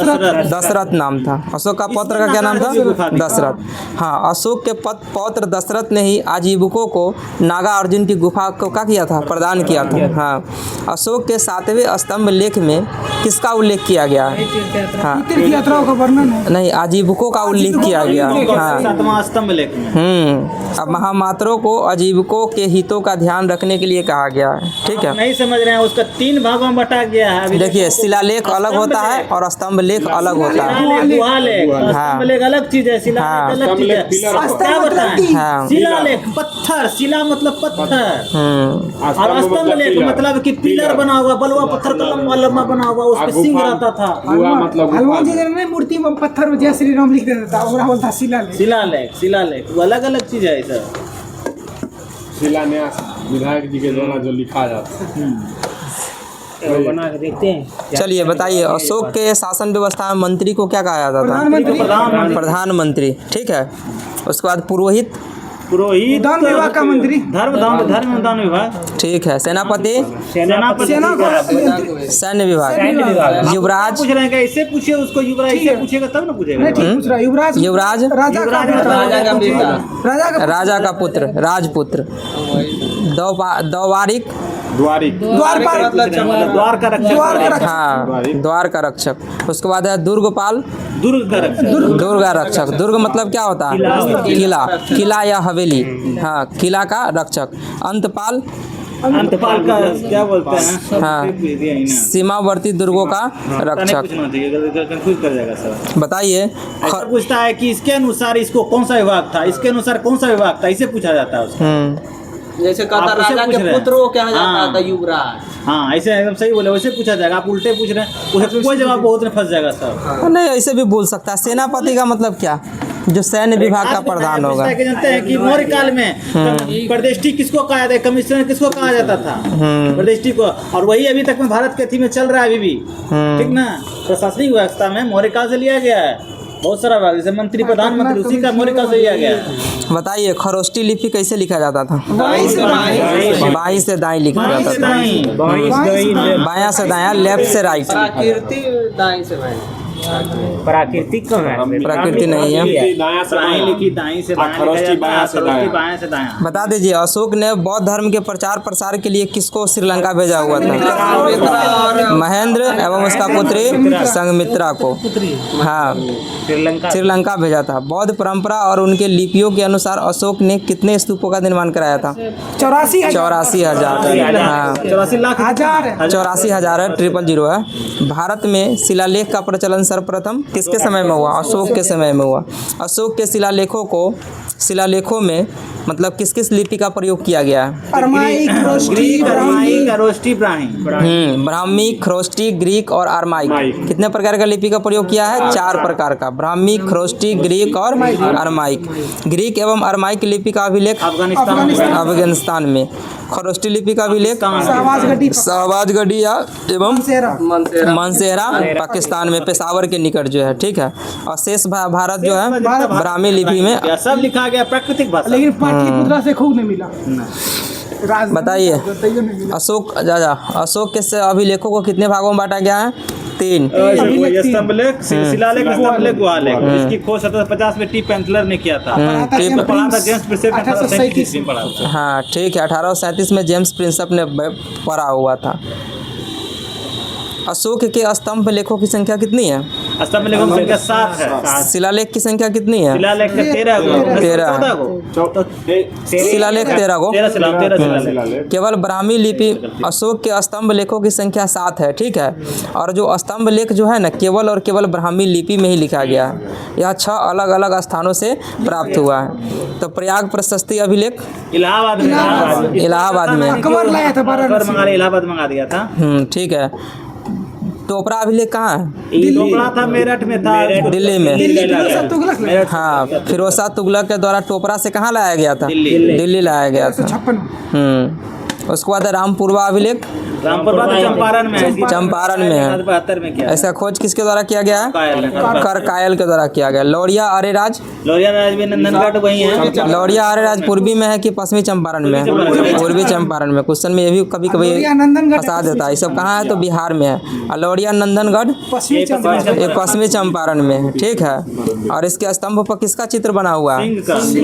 Speaker 1: दशरथ नाम था। अशोक का पौत्र का क्या नाम था? दशरथ। हाँ, अशोक के पौत्र दशरथ ने ही आजीविकों को नागा अर्जुन की गुफा को क्या किया था? प्रदान किया था। हाँ, अशोक के 7वें स्तंभ लेख में किसका उल्लेख किया गया है? हाँ,
Speaker 4: तीर्थ यात्राओं का वर्णन है।
Speaker 1: नहीं, आजीविकों का उल्लेख किया गया। हाँ,
Speaker 2: 7वां स्तंभ लेख में।
Speaker 1: अब महामात्रों को आजीविकों के हितों का ध्यान रखने के लिए कहा गया है। ठीक है,
Speaker 2: नहीं समझ रहे हैं, उसका 3 भागों में बटा गया है।
Speaker 1: देखिए, शिलालेख अलग होता है और स्तंभ लेख अलग होता है।
Speaker 2: स्तंभ लेख अलग चीज है, शिलालेख अलग चीज है। क्या बताएं?
Speaker 1: हाँ।
Speaker 2: शिलालेख पत्थर, शिला मतलब पत्थर, और स्तंभ लेख मतलब कि पिलर बना हुआ, बलुआ पत्थर का लंबा लंबा बना हुआ, उस पे सिंह रहता था।
Speaker 4: हनुमान जी ने मूर्ति में पत्थर में जय श्री राम लिख देता था, और बोलता
Speaker 2: शिलालेख वो अलग अलग चीज है सर।
Speaker 6: शिलान्यास विधायक जी के द्वारा जो लिखा जाता है
Speaker 2: बना के देखते हैं।
Speaker 1: चलिए बताइए, अशोक के शासन व्यवस्था में मंत्री को क्या कहा जाता था? प्रधानमंत्री। ठीक है। उसके बाद पुरोहित
Speaker 4: दान विभाग का मंत्री,
Speaker 2: धर्म दान विभाग।
Speaker 1: ठीक है। सेनापति सैन्य विभाग। युवराज
Speaker 2: पूछ रहे हैं क्या? इससे पूछिए उसको, युवराज इससे पूछेगा तब ना पूछेगा।
Speaker 4: ठीक पूछ रहा। युवराज
Speaker 1: राजा का पुत्र, राजपुत्र। द्वारिक
Speaker 2: द्वार का रक्षक।
Speaker 1: हाँ, द्वार का रक्षक। उसके बाद है दुर्गपाल, दुर्ग रक्षक। दुर्ग मतलब क्या होता है? किला या हवेली। हाँ, किला का रक्षक। अंतपाल
Speaker 2: का क्या बोलते हैं?
Speaker 1: हाँ, सीमावर्ती दुर्गों का रक्षक।
Speaker 2: कंफ्यूज कर जाएगा सर।
Speaker 1: बताइए।
Speaker 2: पूछता है कि इसके अनुसार इसको कौन सा विभाग था, इसके अनुसार कौन सा विभाग था, इसे पूछा जाता है उसको।
Speaker 5: जैसे कहता राजा के पुत्र को क्या जाता था? युवराज।
Speaker 2: हाँ, ऐसे एकदम सही बोले, वैसे पूछा जाएगा। आप उल्टे पूछ रहे हैं, उसे कोई जवाब बहुत में फंस जाएगा सर।
Speaker 1: नहीं, ऐसे भी बोल सकता है। सेनापति का मतलब क्या? जो सैन्य विभाग का प्रधान होगा।
Speaker 2: जानते हैं कि मौर्य काल में प्रदेष्टि किसको कहा जाता है? कमिश्नर किसको कहा जाता था? प्रदेष्टि को। और वही अभी तक में भारत के थी में चल रहा है अभी भी। ठीक ना? प्रशासनिक व्यवस्था में मौर्य काल से लिया गया है बहुत सारा भाग, जैसे मंत्री, प्रधानमंत्री, उसी का मौर्य काल से लिया गया है।
Speaker 1: बताइए, खरोष्टी लिपि कैसे लिखा जाता था? बाईं से दाएं लिखा जाता था। बायां से दायां, लेफ्ट से राइट।
Speaker 5: कीर्ति दाएं से बाएं।
Speaker 3: प्राकृतिक कम है,
Speaker 1: प्रकृति नहीं है।
Speaker 6: दायां से
Speaker 2: दाएं
Speaker 6: बायां।
Speaker 2: लिखी दाएं से बाएं
Speaker 6: खरोष्टी
Speaker 2: लिखा जाता है,
Speaker 6: बायां से
Speaker 2: खरोष्टी
Speaker 6: दायां।
Speaker 2: बाएं से दायां।
Speaker 1: बता दीजिए अशोक ने बौद्ध धर्म के प्रचार प्रसार के लिए किसको श्रीलंका भेजा हुआ था? महेंद्र एवं उसका पुत्री संघमित्रा को। हाँ, श्रीलंका भेजा था। बौद्ध परंपरा और उनके लिपियों के अनुसार अशोक ने कितने स्तूपों का निर्माण कराया था? 84,000। हाँ, 84,000 है, 000 है। भारत में शिलालेख का प्रचलन सर्वप्रथम किसके समय में हुआ? अशोक के समय में हुआ। अशोक के शिलालेखों में मतलब किस किस लिपि का प्रयोग किया गया है?
Speaker 4: Aramaic,
Speaker 2: Greek, Aramaic, Kharosthi, Brahmi.
Speaker 1: Brahmi, Kharosthi, Greek और अरमाइक। कितने प्रकार का लिपि का प्रयोग किया है? 4 प्रकार का। ब्राह्मी, खरोष्टी, ग्रीक और अरमाइक। ग्रीक एवं अरमाइक लिपि का अभिलेख अफगानिस्तान में। खरोष्टी लिपि का अभिलेख शहबाजगढ़ी एवं मानसेहरा पाकिस्तान में, पेशावर के निकट जो है। ठीक है। और शेष भारत जो है ब्राह्मी लिपि में।
Speaker 2: सब लिखा गया प्राकृतिक भाषा।
Speaker 4: लेकिन पाटलिपुत्रा से खूब नहीं मिला।
Speaker 1: बताइए अशोक के अभिलेखों को कितने भागों में बांटा गया है? 3।
Speaker 2: स्तंभलेख, शिलालेख, स्तंभलेख, गुहालेख। इसकी खोज 1750 में टी पेंथलर ने किया था। पढ़ा था जेम्स प्रिंसेप ने 1837 में पढ़ा था।
Speaker 1: हाँ ठीक है, 1837 में जेम्स प्रिंसेप ने पढ़ा हुआ था। अशोक के स्तंभ लेखों की संख्या कितनी है?
Speaker 2: स्तंभ लेखों की संख्या 7 है।
Speaker 1: शिलालेख की संख्या कितनी है?
Speaker 2: शिलालेख 13
Speaker 1: शिलालेख 13 को।
Speaker 2: 13 शिलालेख।
Speaker 1: केवल ब्राह्मी लिपि अशोक के स्तंभ लेखों की संख्या 7 है। ठीक है। और जो स्तंभ लेख जो है ना केवल और केवल ब्राह्मी लिपि में ही लिखा गया है। यह 6 अलग अलग स्थानों से प्राप्त हुआ है। तो प्रयाग प्रशस्ति अभिलेख
Speaker 2: इलाहाबाद में
Speaker 4: अकबर लाया था,
Speaker 2: इलाहाबाद मंगा दिया था।
Speaker 1: ठीक है। टोपरा अभिलेख कहाँ है?
Speaker 2: टोपरा था मेरठ में था,
Speaker 1: दिल्ली में।
Speaker 2: मेरठ।
Speaker 1: हाँ, फिरोज शाह तुगलक के द्वारा टोपरा से कहाँ लाया गया था? दिल्ली लाया गया था।
Speaker 4: 56।
Speaker 1: उसके बाद रामपुरवा अभिलेख
Speaker 2: रामपुरवा तो चंपारण में है।
Speaker 1: चंपारण में है।
Speaker 2: 72 में किया।
Speaker 1: ऐसा खोज किसके द्वारा किया गया है? करकायल के द्वारा किया गया। लौरिया अरेराज
Speaker 2: भी नंदनगढ़ वही है।
Speaker 1: लौरिया अरेराज पूर्वी में है कि पश्चिमी चंपारण में है? पूर्वी चंपारण में। क्वेश्चन में ये भी कभी कभी फंसा देता है। ये सब कहाँ है? तो बिहार में है। और लौरिया नंदनगढ़ ये पश्चिमी चंपारण में है। ठीक है। और इसके स्तंभ पर किसका चित्र बना हुआ है?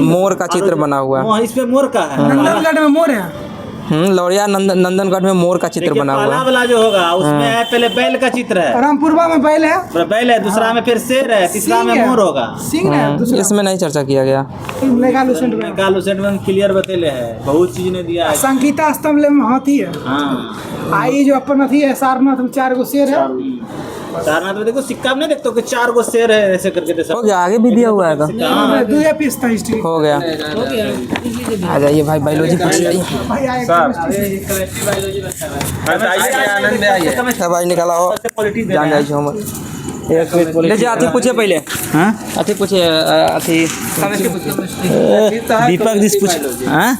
Speaker 1: मोर का चित्र बना हुआ है।
Speaker 2: इस पे मोर का है।
Speaker 4: नंदनगढ़ में मोर है।
Speaker 1: लौरिया नंदनगढ़ में मोर का चित्र बना हुआ है।
Speaker 2: वाला जो होगा उसमें है पहले बैल का चित्र है।
Speaker 4: रामपुरवा में बैल है,
Speaker 2: दूसरा में फिर शेर है, तीसरा में मोर होगा।
Speaker 4: सिंह है, दूसरा
Speaker 1: इसमें नहीं चर्चा किया गया।
Speaker 2: में क्लियर बतेले है, बहुत चीज ने दिया है।
Speaker 4: संगीता स्तंभ में हाथी है।
Speaker 2: हाँ,
Speaker 4: आई जो अपन अथी है सारनाथ में 4 गो शेर है।
Speaker 2: सारनाथ में देखो सिक्का में नहीं देखते हो कि 4 गो शेर है ऐसे करके दे
Speaker 1: हो गया, आगे भी दिया हुआ है तो
Speaker 4: 2 पीस था हिस्ट्री।
Speaker 1: हो गया। आ जाइए भाई, बायोलॉजी पूछ जाइए।
Speaker 4: भाई आए
Speaker 1: भाई निकाला हो जान जाए छो हम ले जा। अथी पूछे पहले।
Speaker 2: हाँ,
Speaker 1: अथी पूछे अथी
Speaker 2: दीपक जी पूछ। हाँ,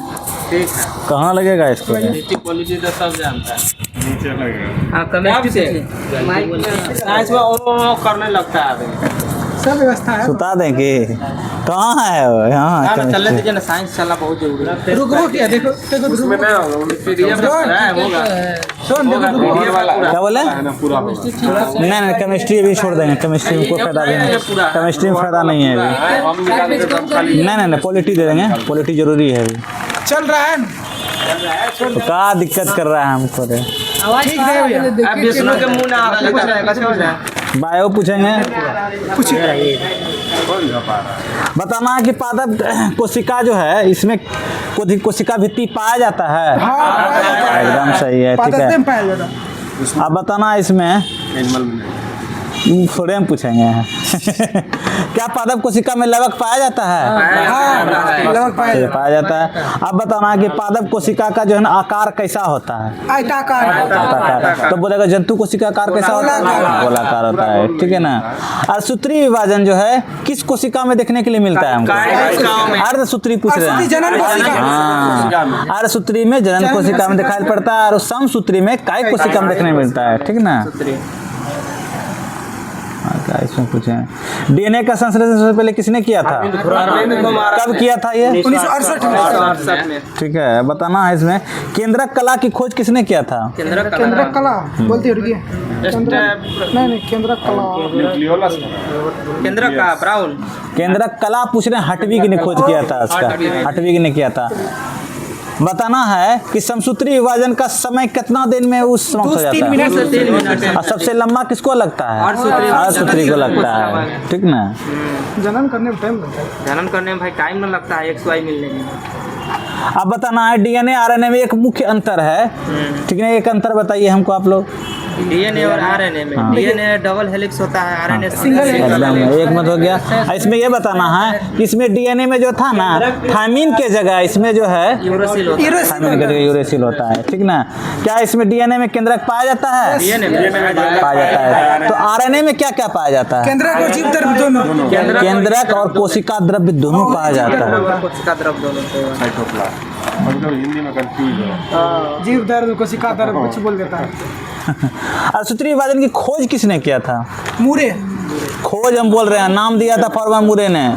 Speaker 2: कहाँ लगेगा इसको?
Speaker 3: सब जानता है।
Speaker 6: नीचे लगेगा।
Speaker 1: हां केमिस्ट्री से
Speaker 3: साइंस में ओ करने लगता है।
Speaker 4: सब व्यवस्था है।
Speaker 2: सुता दें कि कहाँ है वो? यहाँ
Speaker 1: चलने दीजिए ना, साइंस चलना बहुत जरूरी है।
Speaker 4: रुक क्या देखो
Speaker 3: उसमें ना पीडीएफ है होगा।
Speaker 2: क्या बोले?
Speaker 6: पूरा
Speaker 2: नहीं केमिस्ट्री भी छोड़ देंगे। केमिस्ट्री में कोई फायदा नहीं, केमिस्ट्री में फायदा नहीं है अभी।
Speaker 6: हम निकाल के तब खाली
Speaker 2: नहीं पॉलिटी दे देंगे। पॉलिटी जरूरी है अभी।
Speaker 4: चल रहा है
Speaker 2: तो क्या दिक्कत कर रहा है हमको?
Speaker 4: ठीक है भैया।
Speaker 3: अब विष्णु के मुंह ना आ रहा है।
Speaker 2: बायो पूछेंगे। बताना कि पादप कोशिका जो है इसमें कोशिका भित्ति पाया जाता है। एकदम सही है। ठीक है। अब बताना इसमें
Speaker 6: एनिमल में
Speaker 2: थोड़े हम पूछेंगे। क्या पादप कोशिका में लवक पाया जाता है?
Speaker 4: लगभग
Speaker 2: पाया जाता है। अब बताना कि पादप कोशिका का जो है ना आकार कैसा होता है?
Speaker 4: आयताकार।
Speaker 2: तो बोलेगा जंतु कोशिका आकार कैसा होता है? गोलाकार होता है। ठीक है ना। और सूत्री विभाजन जो है किस कोशिका में देखने के लिए मिलता है हमको? अर्धसूत्री पूछ रहे हैं।
Speaker 4: जनन कोशिका।
Speaker 2: हाँ, अर्धसूत्री में जनन कोशिका में दिखाई पड़ता है और समसूत्री में कायिक कोशिका में देखने मिलता है। ठीक ना।
Speaker 7: इसमें पूछे हैं। डीएनए का संश्लेषण सबसे पहले किसने किया था? कब किया था ये?
Speaker 4: 1968
Speaker 5: में।
Speaker 7: ठीक है, बताना है इसमें। केंद्रक कला की खोज किसने किया था?
Speaker 4: केंद्रक कला बोलती है रुकिए। नहीं केंद्रक कला
Speaker 6: न्यूक्लियोलस
Speaker 5: केंद्रक का ब्राउन।
Speaker 7: केंद्रक कला पूछ रहे हैं, हटविग ने खोज किया था इसका, हटविग ने किया था। बताना है कि समसूत्री विभाजन का समय कितना दिन में उस समाप्त हो जाता है?
Speaker 5: 3 मिनट।
Speaker 7: और सबसे लंबा किसको लगता है? अर्धसूत्री को लगता है, ठीक ना।
Speaker 4: जनन करने में टाइम लगता है।
Speaker 5: जनन करने में भाई टाइम न लगता है, XY मिलने में।
Speaker 7: अब बताना है डीएनए आरएनए में एक मुख्य अंतर है, ठीक है, एक अंतर बताइए हमको आप लोग।
Speaker 5: डीएनए और आरएनए में डीएनए डबल हेलिक्स होता है, आरएनए सिंगल
Speaker 7: एकदम एक मत हो गया। इसमें ये बताना है कि इसमें डीएनए में जो था ना थायमिन के जगह इसमें जो है
Speaker 5: यूरोसिल होता है।
Speaker 7: थायमिन के जगह यूरेसिल होता है, ठीक ना। क्या इसमें डीएनए में केंद्रक पाया जाता है?
Speaker 5: डीएनए में
Speaker 7: पाया जाता है। तो आरएनए में क्या क्या पाया जाता है?
Speaker 4: केंद्रक और जीव द्रव्य दोनों।
Speaker 7: केंद्रक और कोशिका द्रव्य दोनों पाया जाता है।
Speaker 5: कोशिका द्रव्य दोनों।
Speaker 6: साइटोप्लाज्म, मतलब हिंदी में कंफ्यूज है।
Speaker 4: जीव द्रव्य कोशिका द्रव्य कुछ बोल देता है।
Speaker 7: अर्धसूत्री विभाजन की खोज किसने किया था?
Speaker 4: मूरे
Speaker 7: खोज हम बोल रहे हैं, नाम दिया था फॉरवर्ड मूरे ने।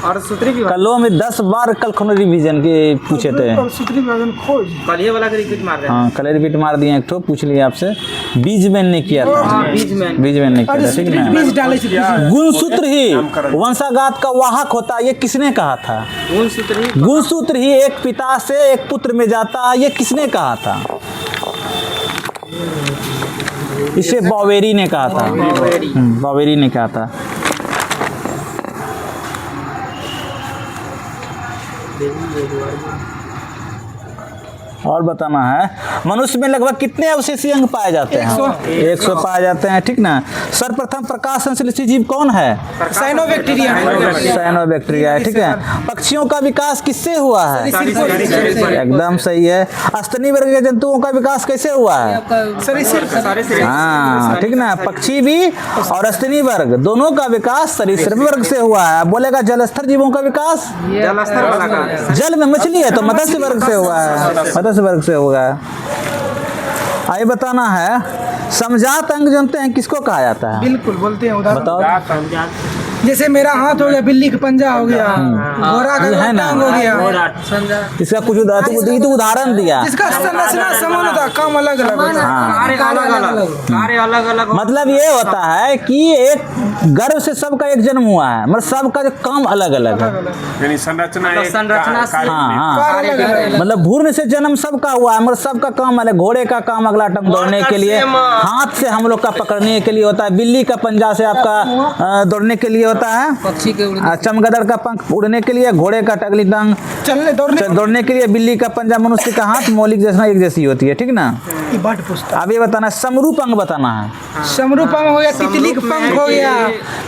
Speaker 5: और सूत्री की
Speaker 7: कलो में 10 बार कल खनो रिवीजन के पूछे थे।
Speaker 4: और सूत्री विभाजन खोज
Speaker 5: कल ये वाला के रिपीट मार रहे हैं।
Speaker 7: हाँ, कल रिपीट मार दिए, एक तो पूछ लिया आपसे। बीजमैन ने किया था,
Speaker 5: बीजमैन
Speaker 7: बीजमैन ने किया था, ठीक ना।
Speaker 4: बीज डाले से
Speaker 7: गुणसूत्र ही वंशागात का वाहक होता है, ये किसने कहा था? गुणसूत्र ही एक पिता से एक पुत्र में जाता है, ये किसने कहा था? इसे बॉवेरी ने कहा था, बॉवेरी ने कहा था। और बताना है मनुष्य में लगभग कितने अवशेषीय अंग पाए जाते हैं? 100 पाए जाते हैं, ठीक ना। सर्वप्रथम प्रकाश संश्लेषी जीव कौन है?
Speaker 4: साइनोबैक्टीरिया
Speaker 7: साइनोबैक्टीरिया है, ठीक है। पक्षियों का विकास किससे हुआ है? एकदम सही है। स्तनी वर्ग के जंतुओं का विकास कैसे हुआ है? हाँ, ठीक ना। पक्षी भी और स्तनी वर्ग दोनों का विकास सरीसृप वर्ग से हुआ है। बोलेगा जलस्तर जीवों का विकास? जल में मछली है तो मत्स्य वर्ग से हुआ है, मत्स्य वर्ग से होगा। आइए बताना है समजात अंग जानते हैं किसको कहा जाता है?
Speaker 4: बिल्कुल बोलते हैं, उदाहरण
Speaker 7: बताओ।
Speaker 4: जैसे मेरा हाथ हो गया, बिल्ली का पंजा हो गया, घोड़ा का
Speaker 7: है ना?
Speaker 4: टांग हो गया।
Speaker 7: इसका कुछ उदाहरण दिया।
Speaker 4: जिसका संरचना समान होता है, काम अलग अलग होता है।
Speaker 5: कार्य अलग अलग।
Speaker 7: मतलब ये होता है कि एक गर्भ से सबका एक जन्म हुआ है, मतलब सबका जो काम अलग अलग है,
Speaker 6: यानी संरचना एक
Speaker 5: संरचना से-
Speaker 7: हाँ, मतलब भ्रूण से जन्म सबका हुआ है, मतलब सबका काम अलग। घोड़े का काम अगला टंग दौड़ने के लिए, हाथ से हम लोग का पकड़ने के लिए होता है, बिल्ली का पंजा से आपका दौड़ने के लिए होता है,
Speaker 5: पक्षी के उड़ने
Speaker 7: चमगादड़ का पंख उड़ने के लिए, घोड़े का टगली टंग
Speaker 4: चलने
Speaker 7: दौड़ने के लिए, बिल्ली का पंजा, मनुष्य का हाथ मौलिक जैसा एक जैसी होती है, ठीक ना।
Speaker 4: की बाट पुस्तक।
Speaker 7: अब ये बताना समरूप अंग बताना है।
Speaker 4: समरूप अंग हो गया, तितली का पंख हो गया।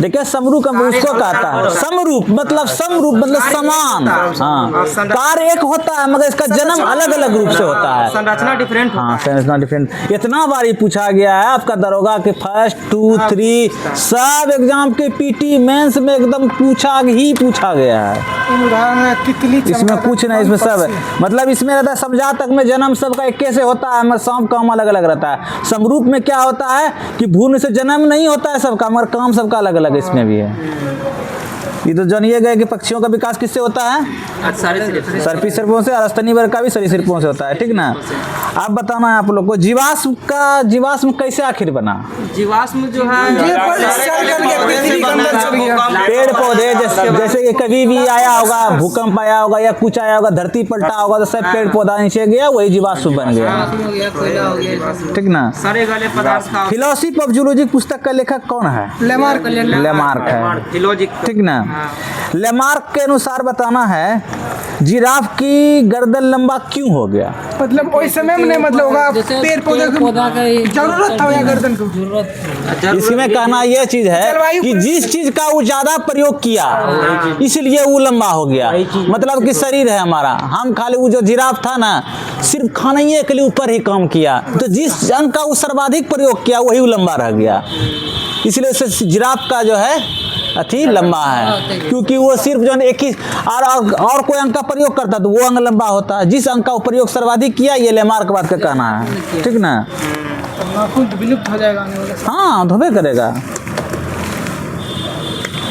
Speaker 7: देखिए समरूप अंग उसको कहता है। समरूप मतलब समान, हाँ, कार्य एक होता है मगर इसका जन्म अलग अलग रूप से होता है।
Speaker 5: संरचना डिफरेंट।
Speaker 7: हाँ, संरचना डिफरेंट। इतना बारी पूछा गया है आपका दरोगा के फर्स्ट 2, 3 सब एग्जाम के पीटी मेंस में एकदम पूछा गया है।
Speaker 4: उदाहरण है तितली,
Speaker 7: इसमें कुछ नहीं, इसमें सब मतलब इसमें रहता है समझा तक में जन्म सबका एक कैसे होता है, मगर सब काम अलग अलग रहता है। समरूप में क्या होता है कि भ्रूण से जन्म नहीं होता है सबका, मगर काम सबका अलग अलग इसमें भी है। ये तो जानिए गए कि पक्षियों का विकास किससे होता है? सरीसृपों से, और स्तनी वर्ग का भी सरीसृपों से होता है, ठीक ना। आप बताना है आप लोग को जीवाश्म कैसे आखिर बना?
Speaker 5: जीवाश्म जो है
Speaker 7: पेड़ पौधे जैसे कि कभी भी आया होगा, भूकंप आया होगा या कुछ आया होगा, धरती पलटा होगा तो सब पेड़ पौधा नीचे गया, वही जीवाश्म बन गया, ठीक ना।
Speaker 5: सारे गले पदार्थ का
Speaker 7: फिलोसफी ऑफ जूलॉजी पुस्तक का लेखक कौन है? लेमार्क है, ठीक ना। लेमार्क के अनुसार बताना है जिराफ की गर्दन लंबा क्यों हो गया?
Speaker 4: मतलब वही समय में नहीं, मतलब होगा पेड़ पौधे की जरूरत था या गर्दन को जरूरत।
Speaker 7: इसमें कहना यह चीज है कि जिस चीज का वो ज्यादा प्रयोग किया इसलिए वो लंबा हो गया। मतलब कि शरीर है हमारा, हम खाली वो जो जिराफ था ना सिर्फ खाने के लिए ऊपर ही काम किया, तो जिस अंग का वो सर्वाधिक प्रयोग किया वही वो लंबा रह गया, इसलिए उसे जिराफ का जो है अति लंबा है, क्योंकि वो सिर्फ जो एक ही और कोई अंग का प्रयोग करता तो वो अंग लंबा होता। जिस अंग का प्रयोग सर्वाधिक किया, ये लेमार्क बात का कहना है, ठीक ना।
Speaker 4: नाखून तो विलुप्त हो जाएगा आने वाले।
Speaker 7: हाँ, धोबे करेगा।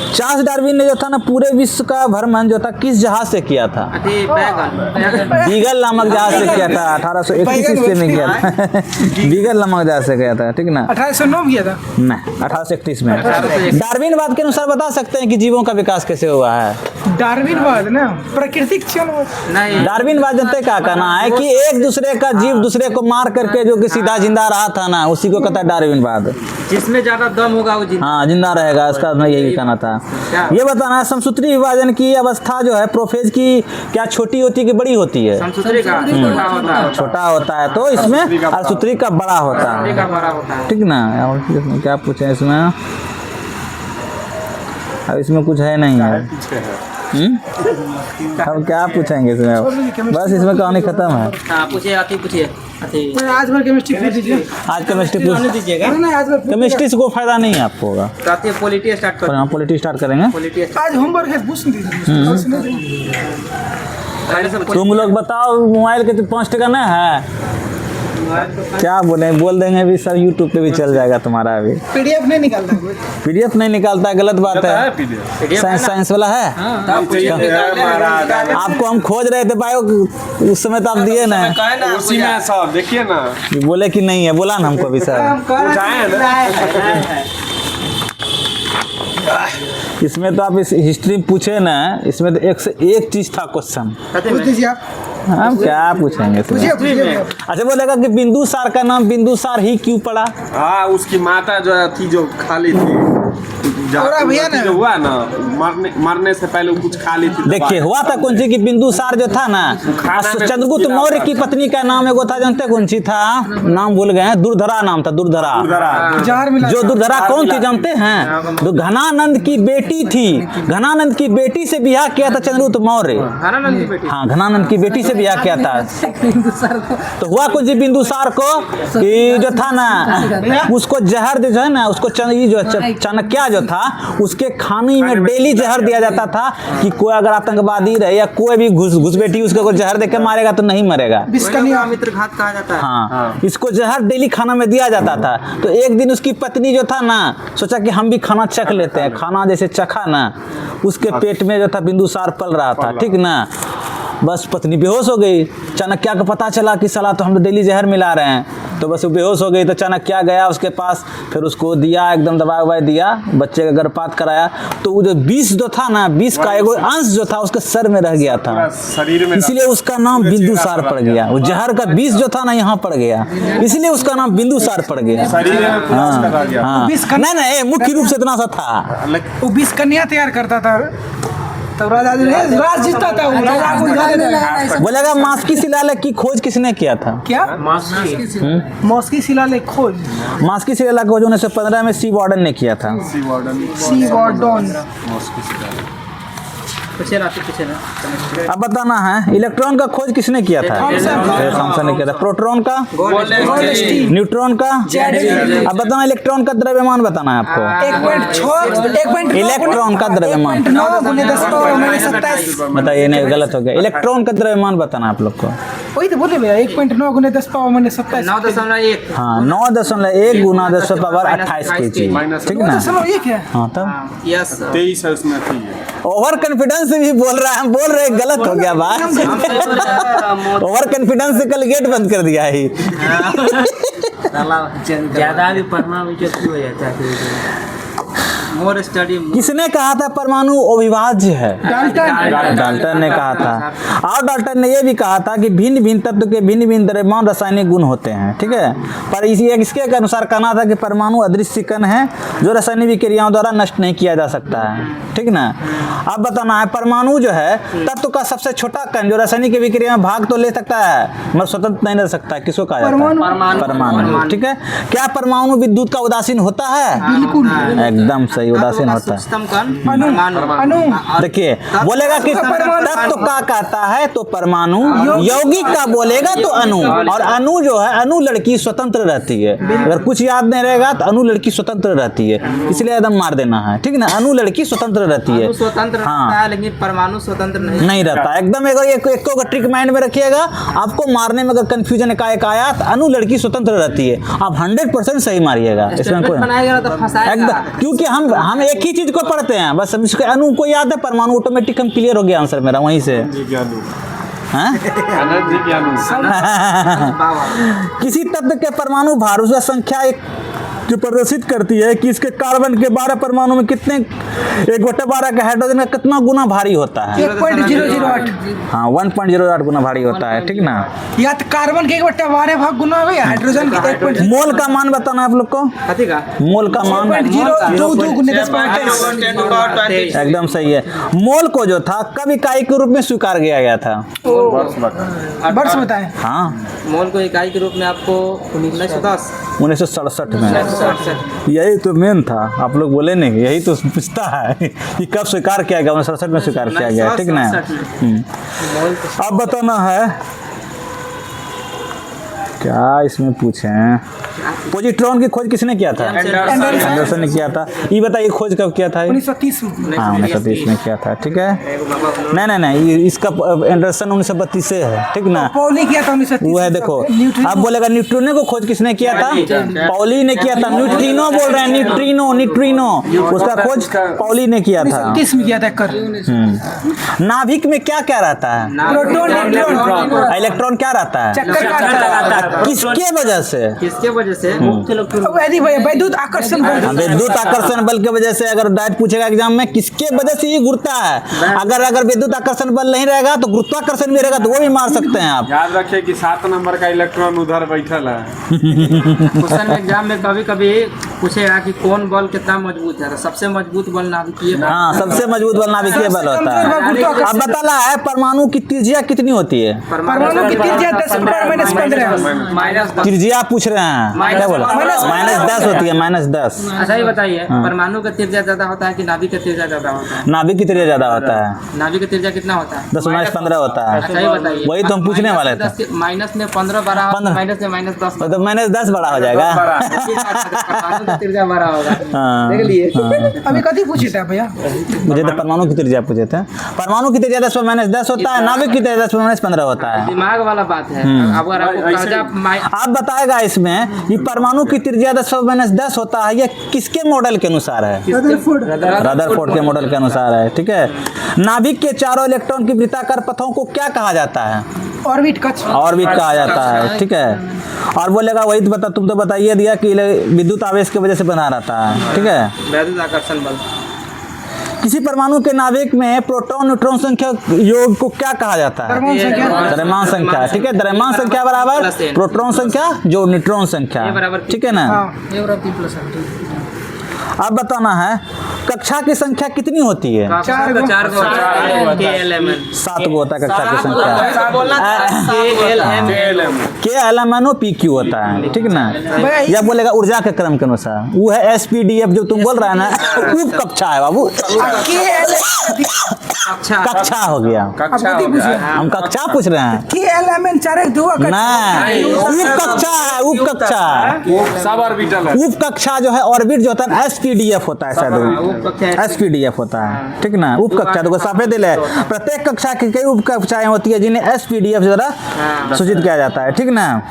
Speaker 7: चार्ल्स डार्विन ने जो था ना पूरे विश्व का भ्रमण जो था किस जहाज से किया था?
Speaker 5: अथी बैगन
Speaker 7: बीगल नामक जहाज से किया था 1831 ईस्वी में किया था। बीगल नामक जहाज से किया था, ठीक ना?
Speaker 4: 1809 किया था।
Speaker 7: नहीं, 1831 में। डार्विनवाद के अनुसार बता सकते हैं कि जीवों का विकास कैसे हुआ है?
Speaker 4: डार्विनवाद ना प्राकृतिक चयन।
Speaker 5: नहीं,
Speaker 7: डार्विनवाद जनता का कहना है कि एक दूसरे का जीव दूसरे को मार करके जो कि सीधा जिंदा रहा था ना, उसी को कहता है डार्विनवाद।
Speaker 5: जिसमें ज्यादा दम होगा वो जिंदा।
Speaker 7: हाँ, जिंदा रहेगा, इसका मैं यही कहना था। ये बताना है समसूत्री विभाजन की अवस्था जो है प्रोफेज की क्या छोटी होती है कि बड़ी होती है?
Speaker 5: समसूत्री का छोटा होता है।
Speaker 7: छोटा होता है, तो इसमें अर्धसूत्री का बड़ा होता है,
Speaker 5: का बड़ा होता है।
Speaker 7: ठीक ना? और क्या पूछे इसमें? अब इसमें कुछ है नहीं है। अब क्या पूछेंगे इसमें? बस इसमें कहानी खत्म है।
Speaker 5: हाँ, पूछिए, अथी पूछिए, अथी
Speaker 4: आज भर केमिस्ट्री पूछ दीजिए।
Speaker 7: आज केमिस्ट्री
Speaker 5: नहीं दीजिएगा।
Speaker 4: नहीं, आज भर
Speaker 7: केमिस्ट्री से कोई फायदा नहीं है आपको होगा।
Speaker 5: कहते हैं पॉलिटी स्टार्ट
Speaker 7: और
Speaker 5: कर।
Speaker 7: यहाँ पॉलिटी स्टार्ट करेंगे।
Speaker 5: पॉलिटी
Speaker 4: आज होमवर्क है, पूछ दीजिए।
Speaker 5: पहले से
Speaker 7: तुम लोग बताओ, मोबाइल के 5 टका नहीं है? क्या बोले, बोल देंगे भी सर यूट्यूब पे भी चल जाएगा तुम्हारा। अभी
Speaker 4: पीडीएफ नहीं निकालता कोई।
Speaker 7: पीडीएफ नहीं निकालता, गलत बात है। साइंस वाला है। आपको हम खोज रहे थे बायो, उस समय तो आप दिए ना।
Speaker 6: उसी में सब देखिए ना,
Speaker 7: बोले कि नहीं है, बोला ना हमको भी सर। इसमें तो आप इस हिस्ट्री पूछे ना, इसमें तो एक से एक चीज था क्वेश्चन।
Speaker 4: पूछ दीजिए आप।
Speaker 7: हम क्या पूछेंगे इसमें?
Speaker 4: पूछिए।
Speaker 7: अच्छा, बोलेगा कि बिंदुसार का नाम बिंदुसार ही क्यों पड़ा?
Speaker 6: हाँ उसकी माता जो थी जो खाली थी,
Speaker 4: और भैया ना
Speaker 6: जो हुआ ना मरने से पहले वो कुछ खा ली थी।
Speaker 7: देखिए हुआ था कौन सी कि बिंदुसार जो था ना, चंद्रगुप्त मौर्य की पत्नी का नाम एगो था, जानते कौन सी था? नाम भूल गए हैं, दुर्धरा नाम था, दुर्धरा।
Speaker 4: जार मिला।
Speaker 7: जो दुर्धरा कौन थी जानते हैं? जो घनानंद की बेटी थी। घनानंद की बेटी से ब्याह किया था चंद्रगुप्त मौर्य।
Speaker 5: आनंद की बेटी।
Speaker 7: हाँ, घनानंद की बेटी से ब्याह किया था। तो हुआ कुछ जी बिंदुसार को कि जो था ना, उसको जहर जो है ना, उसको ये जो चाणक्य जो था उसके खाने में डेली जहर दिया जाता था कि कोई अगर आतंकवादी रहे या कोई भी घुसपैठी उसको जहर देकर मारेगा तो नहीं मरेगा।
Speaker 5: मित्र घात कहा जाता है।
Speaker 7: हाँ, इसको जहर डेली खाना में दिया जाता था। तो एक दिन उसकी पत्नी जो था ना, सोचा कि हम भी खाना चख लेते हैं। खाना जैसे चखा ना, उसके पेट में जो था बिंदुसार पल रहा था, ठीक ना? बस पत्नी बेहोश हो गई। चाणक्य को पता चला कि साला तो हम तो डेली जहर मिला रहे हैं, तो बस वो बेहोश हो गई। तो चाणक्य गया उसके पास, फिर उसको दिया, एकदम दवा ववा दिया, बच्चे का गर्भपात कराया। तो वो जो विष जो था ना, विष का एगो अंश जो था उसके सर में रह गया था,
Speaker 6: शरीर में,
Speaker 7: इसलिए उसका नाम बिंदुसार पड़ गया। वो जहर का विष जो था ना यहाँ पड़ गया, इसलिए उसका नाम बिंदुसार पड़ गया।
Speaker 6: शरीर में
Speaker 7: हाँ, नहीं, मुख्य रूप से इतना सा था।
Speaker 4: वो 20 कन्या तैयार करता था, तब राजा राज जीतता था। वो राजा को दिखा
Speaker 7: बोलेगा मास्की शिलालेख की खोज किसने किया था?
Speaker 4: क्या? मॉस्की शिलालेख खोज
Speaker 7: मास्की शिलालेख खोज 1915 में सी वार्डन ने किया था।
Speaker 4: सी वार्डन।
Speaker 5: पूछे ना।
Speaker 7: अब बताना है इलेक्ट्रॉन का खोज किसने किया था? थॉमसन ने किया था। प्रोटॉन का? न्यूट्रॉन का? अब बताना इलेक्ट्रॉन का द्रव्यमान बताना है आपको। इलेक्ट्रॉन का द्रव्यमान बताइए। नहीं, गलत हो गया। इलेक्ट्रॉन का द्रव्यमान बताना है आप लोग को।
Speaker 4: वही तो बोले भैया, 1.9 × 10⁻27।
Speaker 5: 9.1।
Speaker 7: हाँ, 9.1 × 10⁻28 kg, ठीक ना?
Speaker 4: 9.1 है।
Speaker 7: हाँ, तब
Speaker 5: यस।
Speaker 6: 23 है उसमें थी।
Speaker 7: ओवर कॉन्फिडेंस से भी बोल रहा है, हम बोल रहे गलत हो गया बात। ओवर कॉन्फिडेंस से कल गेट बंद कर दिया है।
Speaker 5: ज्यादा भी पढ़ना हो जाता है। More study.
Speaker 7: किसने कहा था परमाणु अविभाज्य है? डाल्टन ने कहा था। और डाल्टन ने यह भी कहा था कि भिन्न भिन्न तत्व के भिन्न भिन्न द्रव्यमान रासायनिक गुण होते हैं, ठीक है? पर इसके अनुसार कहना था कि परमाणु अदृश्य कण है जो रासायनिक विक्रियाओं द्वारा नष्ट नहीं किया जा सकता है, ठीक ना? अब बताना है परमाणु जो है तत्व का सबसे छोटा कण जो रासायनिक विक्रिया में भाग तो ले सकता है मगर स्वतंत्र नहीं रह सकता है। किसको कहा जाता है? परमाणु, ठीक है? क्या परमाणु विद्युत का उदासीन होता है?
Speaker 4: बिल्कुल,
Speaker 7: एकदम सही, उदासीन होता है। देखिए बोलेगा कि तत्व का कहता है तो परमाणु, यौगिक का बोलेगा तो अणु। और अणु जो है, अणु लड़की स्वतंत्र रहती है। अगर कुछ याद नहीं रहेगा तो अणु लड़की स्वतंत्र रहती है, इसलिए एकदम मार देना है, ठीक ना? अणु लड़की स्वतंत्र रहती है।
Speaker 5: स्वतंत्र रहता है, लेकिन परमाणु स्वतंत्र नहीं
Speaker 7: रहता। एकदम एक ट्रिक माइंड में रखिएगा, आपको मारने में अगर कंफ्यूजन एकाएक आया तो अणु लड़की स्वतंत्र रहती है, आप 100% सही मारिएगा। इसमें कोई एकदम, क्योंकि हम हम एक ही चीज को पढ़ते हैं बस, हम इसके अणु को याद है, परमाणु ऑटोमेटिक हम क्लियर हो गया आंसर मेरा वहीं से। हाँ? किसी तत्व के परमाणु भार उसका संख्या एक जो प्रदर्शित करती है कि इसके कार्बन के 12 परमाणु में कितने 1/12 का हाइड्रोजन का कितना गुना भारी होता है।
Speaker 4: 1.008।
Speaker 7: हाँ 1.08 गुना भारी होता है, ठीक ना।
Speaker 4: या तो कार्बन के 1/12 भाग गुना हो या हाइड्रोजन के 1.0
Speaker 7: मोल का मान बताना आप लोग को, मोल का मान
Speaker 4: 0.022 गुने 10
Speaker 7: एकदम सही है। मोल को जो था कब इकाई के रूप में स्वीकार किया गया था?
Speaker 4: वर्ष बताएं।
Speaker 7: हाँ
Speaker 5: मोल को इकाई के रूप में आपको 1910
Speaker 7: 1967 में। यही तो मेन था, आप लोग बोले नहीं, यही तो पूछता है कि कब स्वीकार किया गया। 1967 में स्वीकार किया गया, ठीक ना। अब बताना है क्या इसमें पूछें। पॉजिट्रॉन की खोज किसने किया था? एंडरसन ने किया था। ये बताइए खोज कब किया था?
Speaker 4: 1930 में।
Speaker 7: हाँ 1930 में किया था, ठीक है। नहीं इसका एंडरसन 1932 से है, ठीक ना।
Speaker 4: पॉली किया था 1930।
Speaker 7: वो है देखो, आप बोलेगा न्यूट्रिनो को खोज किसने किया था? पॉली ने किया था। न्यूट्रिनो बोल रहे हैं, न्यूट्रिनो उसका खोज पॉली ने किया था।
Speaker 4: 1930 में किया था कर।
Speaker 7: नाभिक में क्या क्या रहता है?
Speaker 4: प्रोटॉन, न्यूट्रॉन,
Speaker 7: इलेक्ट्रॉन क्या रहता है?
Speaker 4: चक्कर काटता है।
Speaker 7: किसके वजह से?
Speaker 5: किसके वजह से?
Speaker 4: वैद्युत आकर्षण बल।
Speaker 7: विद्युत आकर्षण बल की वजह से। अगर डायरेक्ट पूछेगा एग्जाम में किसके वजह से ये घूरता है, अगर विद्युत आकर्षण बल नहीं रहेगा तो गुरुत्वाकर्षण भी रहेगा, तो वो भी मार सकते हैं आप।
Speaker 6: याद रखिए कि 7 नंबर का इलेक्ट्रॉन उधर बैठल है।
Speaker 5: क्वेश्चन एग्जाम में कभी कभी पूछेगा कि कौन बल कितना मजबूत है, तो सबसे मजबूत बल नाभिकीय बल।
Speaker 7: हाँ सबसे मजबूत बल नाभिकीय बल होता है। अब बताना है परमाणु की त्रिज्या कितनी होती है?
Speaker 4: परमाणु की त्रिज्या 10⁻⁻15।
Speaker 7: त्रिज्या पूछ रहे हैं, क्या बोला? -10 होती है, -10।
Speaker 5: अच्छा ये बताइए, परमाणु का त्रिज्या ज्यादा होता है कि नाभिक का त्रिज्या ज्यादा होता है?
Speaker 7: नाभिक की त्रिज्या ज्यादा होता है।
Speaker 5: नाभिक का त्रिज्या कितना होता है?
Speaker 7: 10⁻15 होता है।
Speaker 5: अच्छा ये बताइए,
Speaker 7: वही तो हम पूछने वाले थे।
Speaker 5: माइनस में 15 बड़ा, माइनस में -10,
Speaker 7: तो -10 बड़ा हो जाएगा।
Speaker 5: परमाणु का त्रिज्या बड़ा होगा।
Speaker 7: हाँ,
Speaker 5: देख लिए।
Speaker 4: अभी कभी पूछे थे भैया?
Speaker 7: मुझे तो परमाणु की त्रिज्या पूछे थे। परमाणु की त्रिज्या 10⁻10 होता है, नाभिक की त्रिज्या 10⁻15 होता है।
Speaker 5: दिमाग वाला बात है। अगर आपको
Speaker 7: आप बताएगा इसमें ये परमाणु की त्रिज्या 10⁻10 होता है, ये किसके मॉडल के अनुसार है? रदरफोर्ड के मॉडल के अनुसार है, ठीक है। नाभिक के चारों इलेक्ट्रॉन की वृत्ताकार पथों को क्या कहा जाता है?
Speaker 4: ऑर्बिट कक्ष।
Speaker 7: ऑर्बिट कहा जाता है, ठीक है। और बोलेगा वही तो बता, तुम तो बताइए दिया कि विद्युत आवेश की वजह से बना रहता है, ठीक है।
Speaker 5: वैद्युत आकर्षण बल।
Speaker 7: किसी परमाणु के नाभिक में प्रोटॉन न्यूट्रॉन संख्या योग को क्या कहा जाता है? द्रव्यमान संख्या, ठीक है। द्रव्यमान संख्या बराबर प्रोटॉन संख्या जो न्यूट्रॉन संख्या, ठीक है ना। अब बताना है कक्षा की संख्या कितनी होती है?
Speaker 5: 4 गो
Speaker 7: 7 गो होता है कक्षा की संख्या। KLMNO PQ होता है, ठीक ना। या बोलेगा ऊर्जा के क्रम के अनुसार, वो है SPDF जो तुम बोल रहा है ना, उप कक्षा है बाबू। कक्षा हो गया, हम कक्षा पूछ रहे हैं।
Speaker 4: KLMN 4-2
Speaker 7: नहीं, उप कक्षा है, उप कक्षा।
Speaker 6: सब ऑर्बिटल है।
Speaker 7: उप कक्षा जो है ऑर्बिट जो होता है SPDF होता है, शायद SPDF होता है, ठीक ना। उप कक्षा तो साफे दिल है, प्रत्येक कक्षा की कई उप कक्षाएं होती है जिन्हें SPDF द्वारा सूचित किया जाता है, ठीक ना।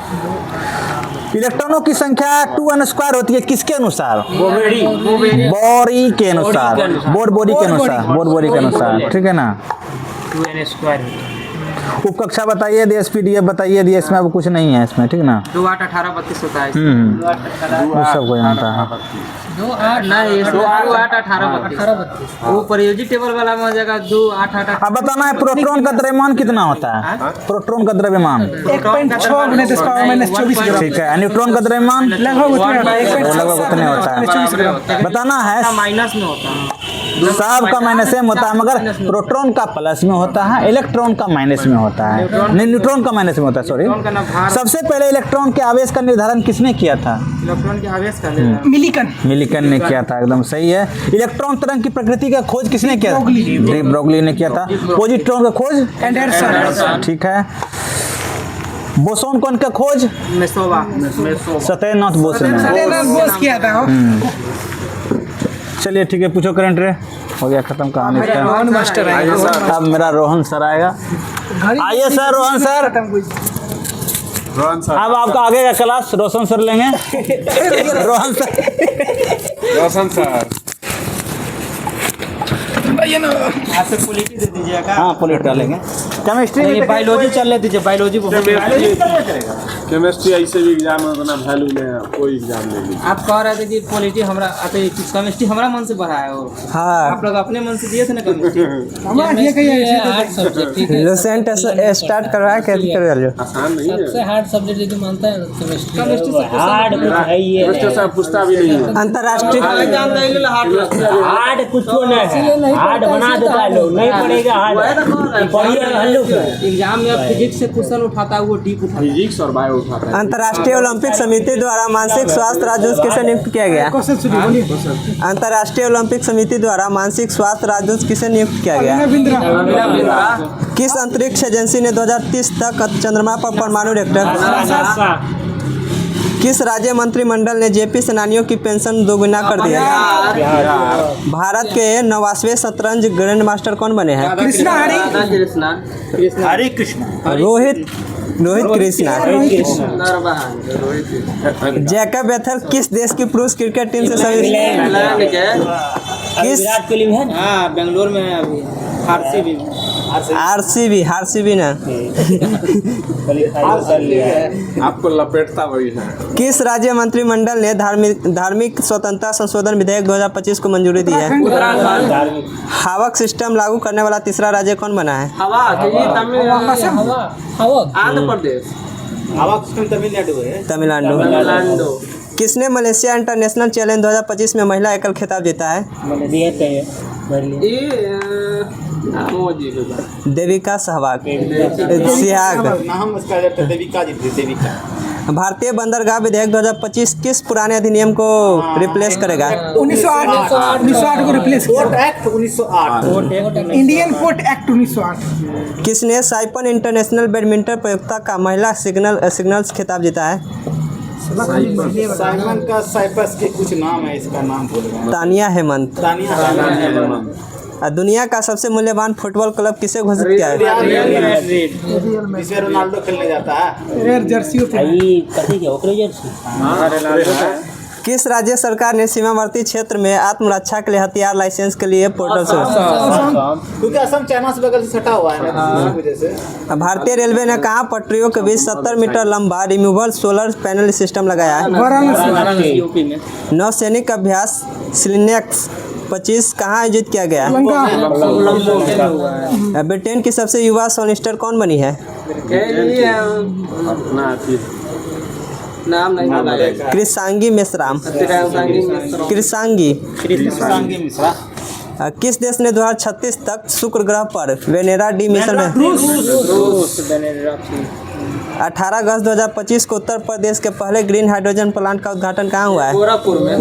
Speaker 7: इलेक्ट्रॉनों की संख्या 2n² होती है किसके अनुसार? बोरी के अनुसार, बोर बोरी के अनुसार, बोर बोरी के अनुसार, ठीक है ना।
Speaker 5: 2n²
Speaker 7: उपकक्षा बताइए, दी SPDF बताइए, दी इसमें अब कुछ नहीं है इसमें, ठीक ना।
Speaker 5: 2 8 18 32 होता है।
Speaker 7: वो सबको जानता है।
Speaker 5: 2 8 नहीं, 2 8 18 32 वो परियोजी टेबल वाला में हो जाएगा। 2 8 8।
Speaker 7: अब बताना है प्रोटॉन का द्रव्यमान कितना होता है? प्रोटॉन का द्रव्यमान
Speaker 4: 1.6 × 10⁻24।
Speaker 7: ठीक है। न्यूट्रॉन का द्रव्यमान
Speaker 4: लगभग
Speaker 7: उतने होता है। बताना है
Speaker 5: माइनस में होता है,
Speaker 7: सब का माइनस में होता है, मगर प्रोटॉन का प्लस में होता है, इलेक्ट्रॉन का माइनस में होता है, नहीं न्यूट्रॉन का माइनस में होता है, सॉरी। सबसे पहले इलेक्ट्रॉन के आवेश का निर्धारण किसने किया था?
Speaker 5: इलेक्ट्रॉन के आवेश का
Speaker 4: मिलिकन
Speaker 7: ने किया था, एकदम सही है। इलेक्ट्रॉन तरंग की प्रकृति का खोज किसने किया? ब्रोगली ने किया था। पॉजिट्रॉन का खोज एंडरसन, ठीक है। बोसोन कौन का खोज? सत्येंद्रनाथ बोस ने
Speaker 4: किया था।
Speaker 7: चलिए ठीक है, पूछो करंट रे। हो गया खत्म कहानी। अब मेरा रोहन सर आएगा। आइए सर, रोहन सर। अब आपका आगे का क्लास रोशन सर लेंगे। रोहन सर
Speaker 2: आपसे पॉलिटी दे दीजिएगा।
Speaker 7: हाँ पॉलिट डालेंगे। केमिस्ट्री
Speaker 2: नहीं, बायोलॉजी चलने दीजिए, बायोलॉजी को
Speaker 6: केमिस्ट्री ऐसे भी एग्जाम में उतना वैल्यू नहीं है, कोई एग्जाम नहीं ली।
Speaker 5: आप कह रहे थे कि पॉलिटी हमरा केमिस्ट्री हमारा मन से पढ़ा है वो।
Speaker 1: हाँ
Speaker 5: आप लोग अपने मन से दिए थे ना केमिस्ट्री।
Speaker 4: हमारा ये कहिए ऐसे
Speaker 1: रिसेंट स्टार्ट कर रहा है कैसे कर रहे हो?
Speaker 6: आसान नहीं है,
Speaker 8: सबसे हार्ड सब्जेक्ट जो मानता है केमिस्ट्री
Speaker 3: हार्ड कुछ है ये
Speaker 6: केमिस्ट्री से पूछता भी नहीं है।
Speaker 1: अंतर्राष्ट्रीय
Speaker 3: हार्ड कुछ नहीं है, हार्ड बना देता है लोग, नहीं पड़ेगा हार्ड पढ़िए हम लोग।
Speaker 5: एग्जाम में फिजिक्स से क्वेश्चन उठाता है वो डीप उठाता है।
Speaker 6: फिजिक्स और बायो उठाता है।
Speaker 1: अंतर्राष्ट्रीय ओलंपिक समिति द्वारा मानसिक स्वास्थ्य राजदूत किसे नियुक्त किया गया?
Speaker 4: क्वेश्चन सुनिए बोलिए।
Speaker 1: अंतर्राष्ट्रीय ओलंपिक समिति द्वारा मानसिक स्वास्थ्य राजदूत किसे नियुक्त किया गया? किस अंतरिक्ष एजेंसी ने 2030 तक चंद्रमा पर परमाणु रिएक्टर? किस राज्य मंत्रिमंडल ने जेपी सेनानियों की पेंशन दोगुना कर दिया? भारत के 9वें शतरंज ग्रैंड मास्टर कौन बने हैं?
Speaker 4: कृष्णा
Speaker 2: हरे कृष्ण।
Speaker 1: रोहित कृष्णा। जैकब बेथल किस देश की पुरुष क्रिकेट टीम से सभी किस
Speaker 3: विराट कोहली भी है ना।
Speaker 2: हाँ, बेंगलोर में है अभी,
Speaker 1: आरसीबी ना
Speaker 6: आपको लपेटता वही है।
Speaker 1: किस राज्य मंत्रिमंडल ने धार्मिक स्वतंत्रता संशोधन विधेयक 2025 को मंजूरी दी है? हावक सिस्टम लागू करने वाला तीसरा राज्य कौन बना है?
Speaker 5: आंध्र प्रदेश।
Speaker 2: हवा सिस्टम तमिलनाडु है।
Speaker 1: तमिलनाडु। किसने मलेशिया इंटरनेशनल चैलेंज 2025 में महिला एकल खिताब जीता है? देविका सहवाग।
Speaker 2: नाम उसका देविका जी थी, देविका।
Speaker 1: भारतीय बंदरगाह विधेयक 2025 किस पुराने अधिनियम को रिप्लेस करेगा?
Speaker 4: 1908 को replace
Speaker 2: port act 1908।
Speaker 4: Indian port act 1908।
Speaker 1: किसने साइपन इंटरनेशनल बैडमिंटन प्रतियोगिता का महिला सिग्नल्स खिताब जीता है?
Speaker 2: साइमन का साइप्रस के कुछ नाम है, इसका नाम भूल गया।
Speaker 1: तानिया हेमंत। दुनिया का सबसे मूल्यवान फुटबॉल क्लब किसे घोषित किया है?
Speaker 2: इसमें रोनाल्डो खेलने जाता है।
Speaker 4: रेयर जर्सी
Speaker 1: किस राज्य सरकार ने सीमावर्ती क्षेत्र में आत्मरक्षा के लिए हथियार लाइसेंस के लिए पोर्टल शुरू?
Speaker 2: क्योंकि असम चाइना से बगल से सटा हुआ है ना, इसी वजह से।
Speaker 1: भारतीय रेलवे ने कहाँ पटरियों के बीच 70 मीटर लंबा रिमूवेबल सोलर पैनल सिस्टम लगाया है?
Speaker 4: वाराणसी।
Speaker 5: यूपी में।
Speaker 1: नौसैनिक अभ्यास सिलिनेक्स 25 कहाँ आयोजित किया गया? ब्रिटेन की सबसे युवा सोनिस्टर कौन बनी है?
Speaker 5: नाम नहीं पता है।
Speaker 1: कृषांगी मेश्राम। कृषांगी।
Speaker 2: मिश्रा।
Speaker 1: किस देश ने 2036 तक शुक्र ग्रह पर वेनेरा डी मिशन में 18 अगस्त 2025 को उत्तर प्रदेश के पहले ग्रीन हाइड्रोजन प्लांट का उद्घाटन कहाँ हुआ है?
Speaker 5: गोरखपुर में।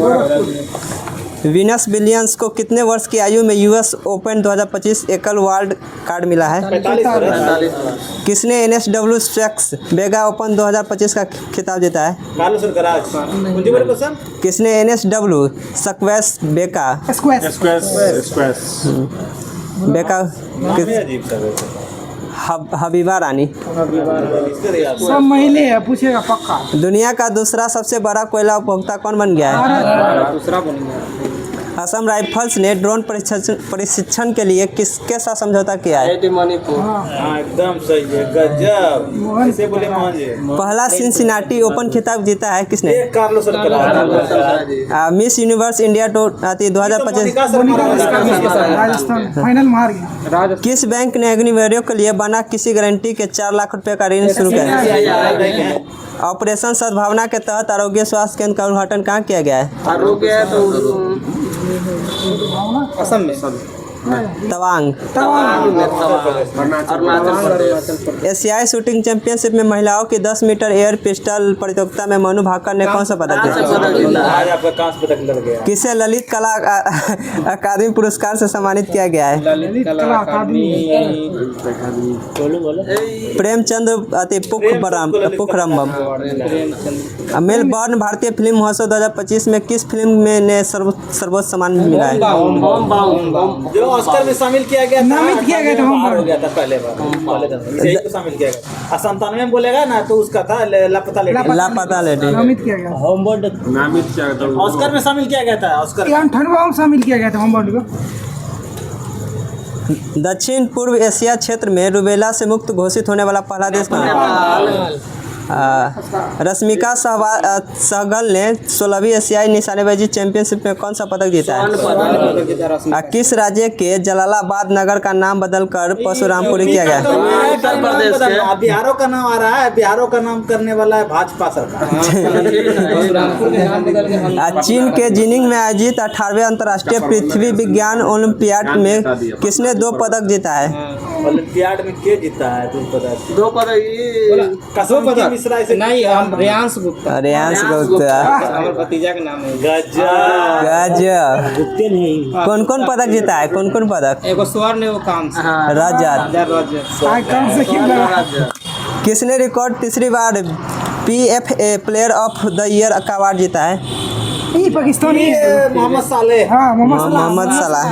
Speaker 1: विनस विलियम्स को कितने वर्ष की आयु में यूएस ओपन 2025 एकल वाइल्ड कार्ड मिला है?
Speaker 2: 45।
Speaker 1: किसने NSW स्वेक्स वेगा ओपन 2025 का खिताब जीता है?
Speaker 2: Carlos Alcaraz. मुझे बड़े पसंद।
Speaker 1: किसने NSW स्क्वैश बेका बेका
Speaker 2: अजीब सा
Speaker 1: हबीबा रानी।
Speaker 4: सब महिले है, पूछेगा पक्का।
Speaker 1: दुनिया का दूसरा सबसे बड़ा कोयला उपभोक्ता कौन बन गया है?
Speaker 5: दूसरा बन गया।
Speaker 1: असम राइफल्स ने ड्रोन प्रशिक्षण के लिए किसके साथ समझौता किया है?
Speaker 5: मणिपुर।
Speaker 2: हाँ, एकदम सही है, गजब। ऐसे बोले मोहन जी।
Speaker 1: पहला सिनसिनाटी ओपन खिताब जीता है किसने?
Speaker 2: Carlos Alcaraz.
Speaker 1: Miss universe India 2025
Speaker 4: Rajasthan final में हार गया।
Speaker 1: किस बैंक ने अग्निवीरों के लिए बना किसी गारंटी के 4 लाख रुपए का ऋण शुरू किया? ऑपरेशन सद्भावना के तहत आरोग्य स्वास्थ्य केंद्र का उद्घाटन कहाँ किया गया है?
Speaker 5: आरोग्य तो
Speaker 2: असम में।
Speaker 1: तवांग। एशियाई शूटिंग चैंपियनशिप में महिलाओं की 10 मीटर एयर पिस्टल प्रतियोगिता में मनु भाकर ने कौन सा पदक जीता?
Speaker 2: आज आपका कांस्य पदक लग गया।
Speaker 1: किसे ललित कला अकादमी पुरस्कार से सम्मानित किया गया है? प्रेमचंद्र पुखरम्बम। मेलबर्न भारतीय फिल्म महोत्सव 2025 में किस फिल्म में ने सर्वोच्च सम्मान मिला है?
Speaker 2: जो ऑस्कर में शामिल किया गया था,
Speaker 4: नामित किया गया था,
Speaker 2: हो गया था पहले को शामिल किया गया। 97 में बोलेगा ना तो उसका था लापता लेडी।
Speaker 4: नामित किया गया।
Speaker 6: नामित क्या
Speaker 2: ऑस्कर में शामिल किया गया था। ऑस्कर
Speaker 4: 98 में शामिल किया गया था होमबर्ड को।
Speaker 9: दक्षिण पूर्व एशिया क्षेत्र में रूबेला से मुक्त घोषित होने वाला पहला देश कौन है? रश्मिका सहगल ने 16वीं एशियाई निशानेबाजी चैंपियनशिप में कौन सा पदक जीता है? किस राज्य के जलालाबाद नगर का नाम बदलकर परशुरामपुरी किया गया?
Speaker 2: उत्तर प्रदेश के बिहारों का नाम आ रहा है, बिहारों का नाम करने वाला है भाजपा सरकार।
Speaker 9: चीन के जिनिंग में आयोजित 18वें अंतर्राष्ट्रीय पृथ्वी विज्ञान ओलंपियाड में किसने 2 पदक जीता है?
Speaker 2: ओलंपियाड में के जीता है 2 पदक?
Speaker 6: 2 पदक
Speaker 2: कसम की मिश्रा से
Speaker 5: नहीं, हम रेयांश गुप्ता,
Speaker 9: रेयांश गुप्ता।
Speaker 5: हमारे भतीजा का नाम है।
Speaker 9: गजब।
Speaker 3: गुप्ते नहीं।
Speaker 9: कौन कौन पदक जीता है? कौन कौन पदक?
Speaker 5: एगो स्वर्ण एगो कांस्य।
Speaker 9: रजत। किसने रिकॉर्ड तीसरी बार PFA player of the year का अवार्ड जीता है?
Speaker 4: ये पाकिस्तानी है।
Speaker 2: मोहम्मद सालेह।
Speaker 4: हाँ, मोहम्मद
Speaker 9: सलाह।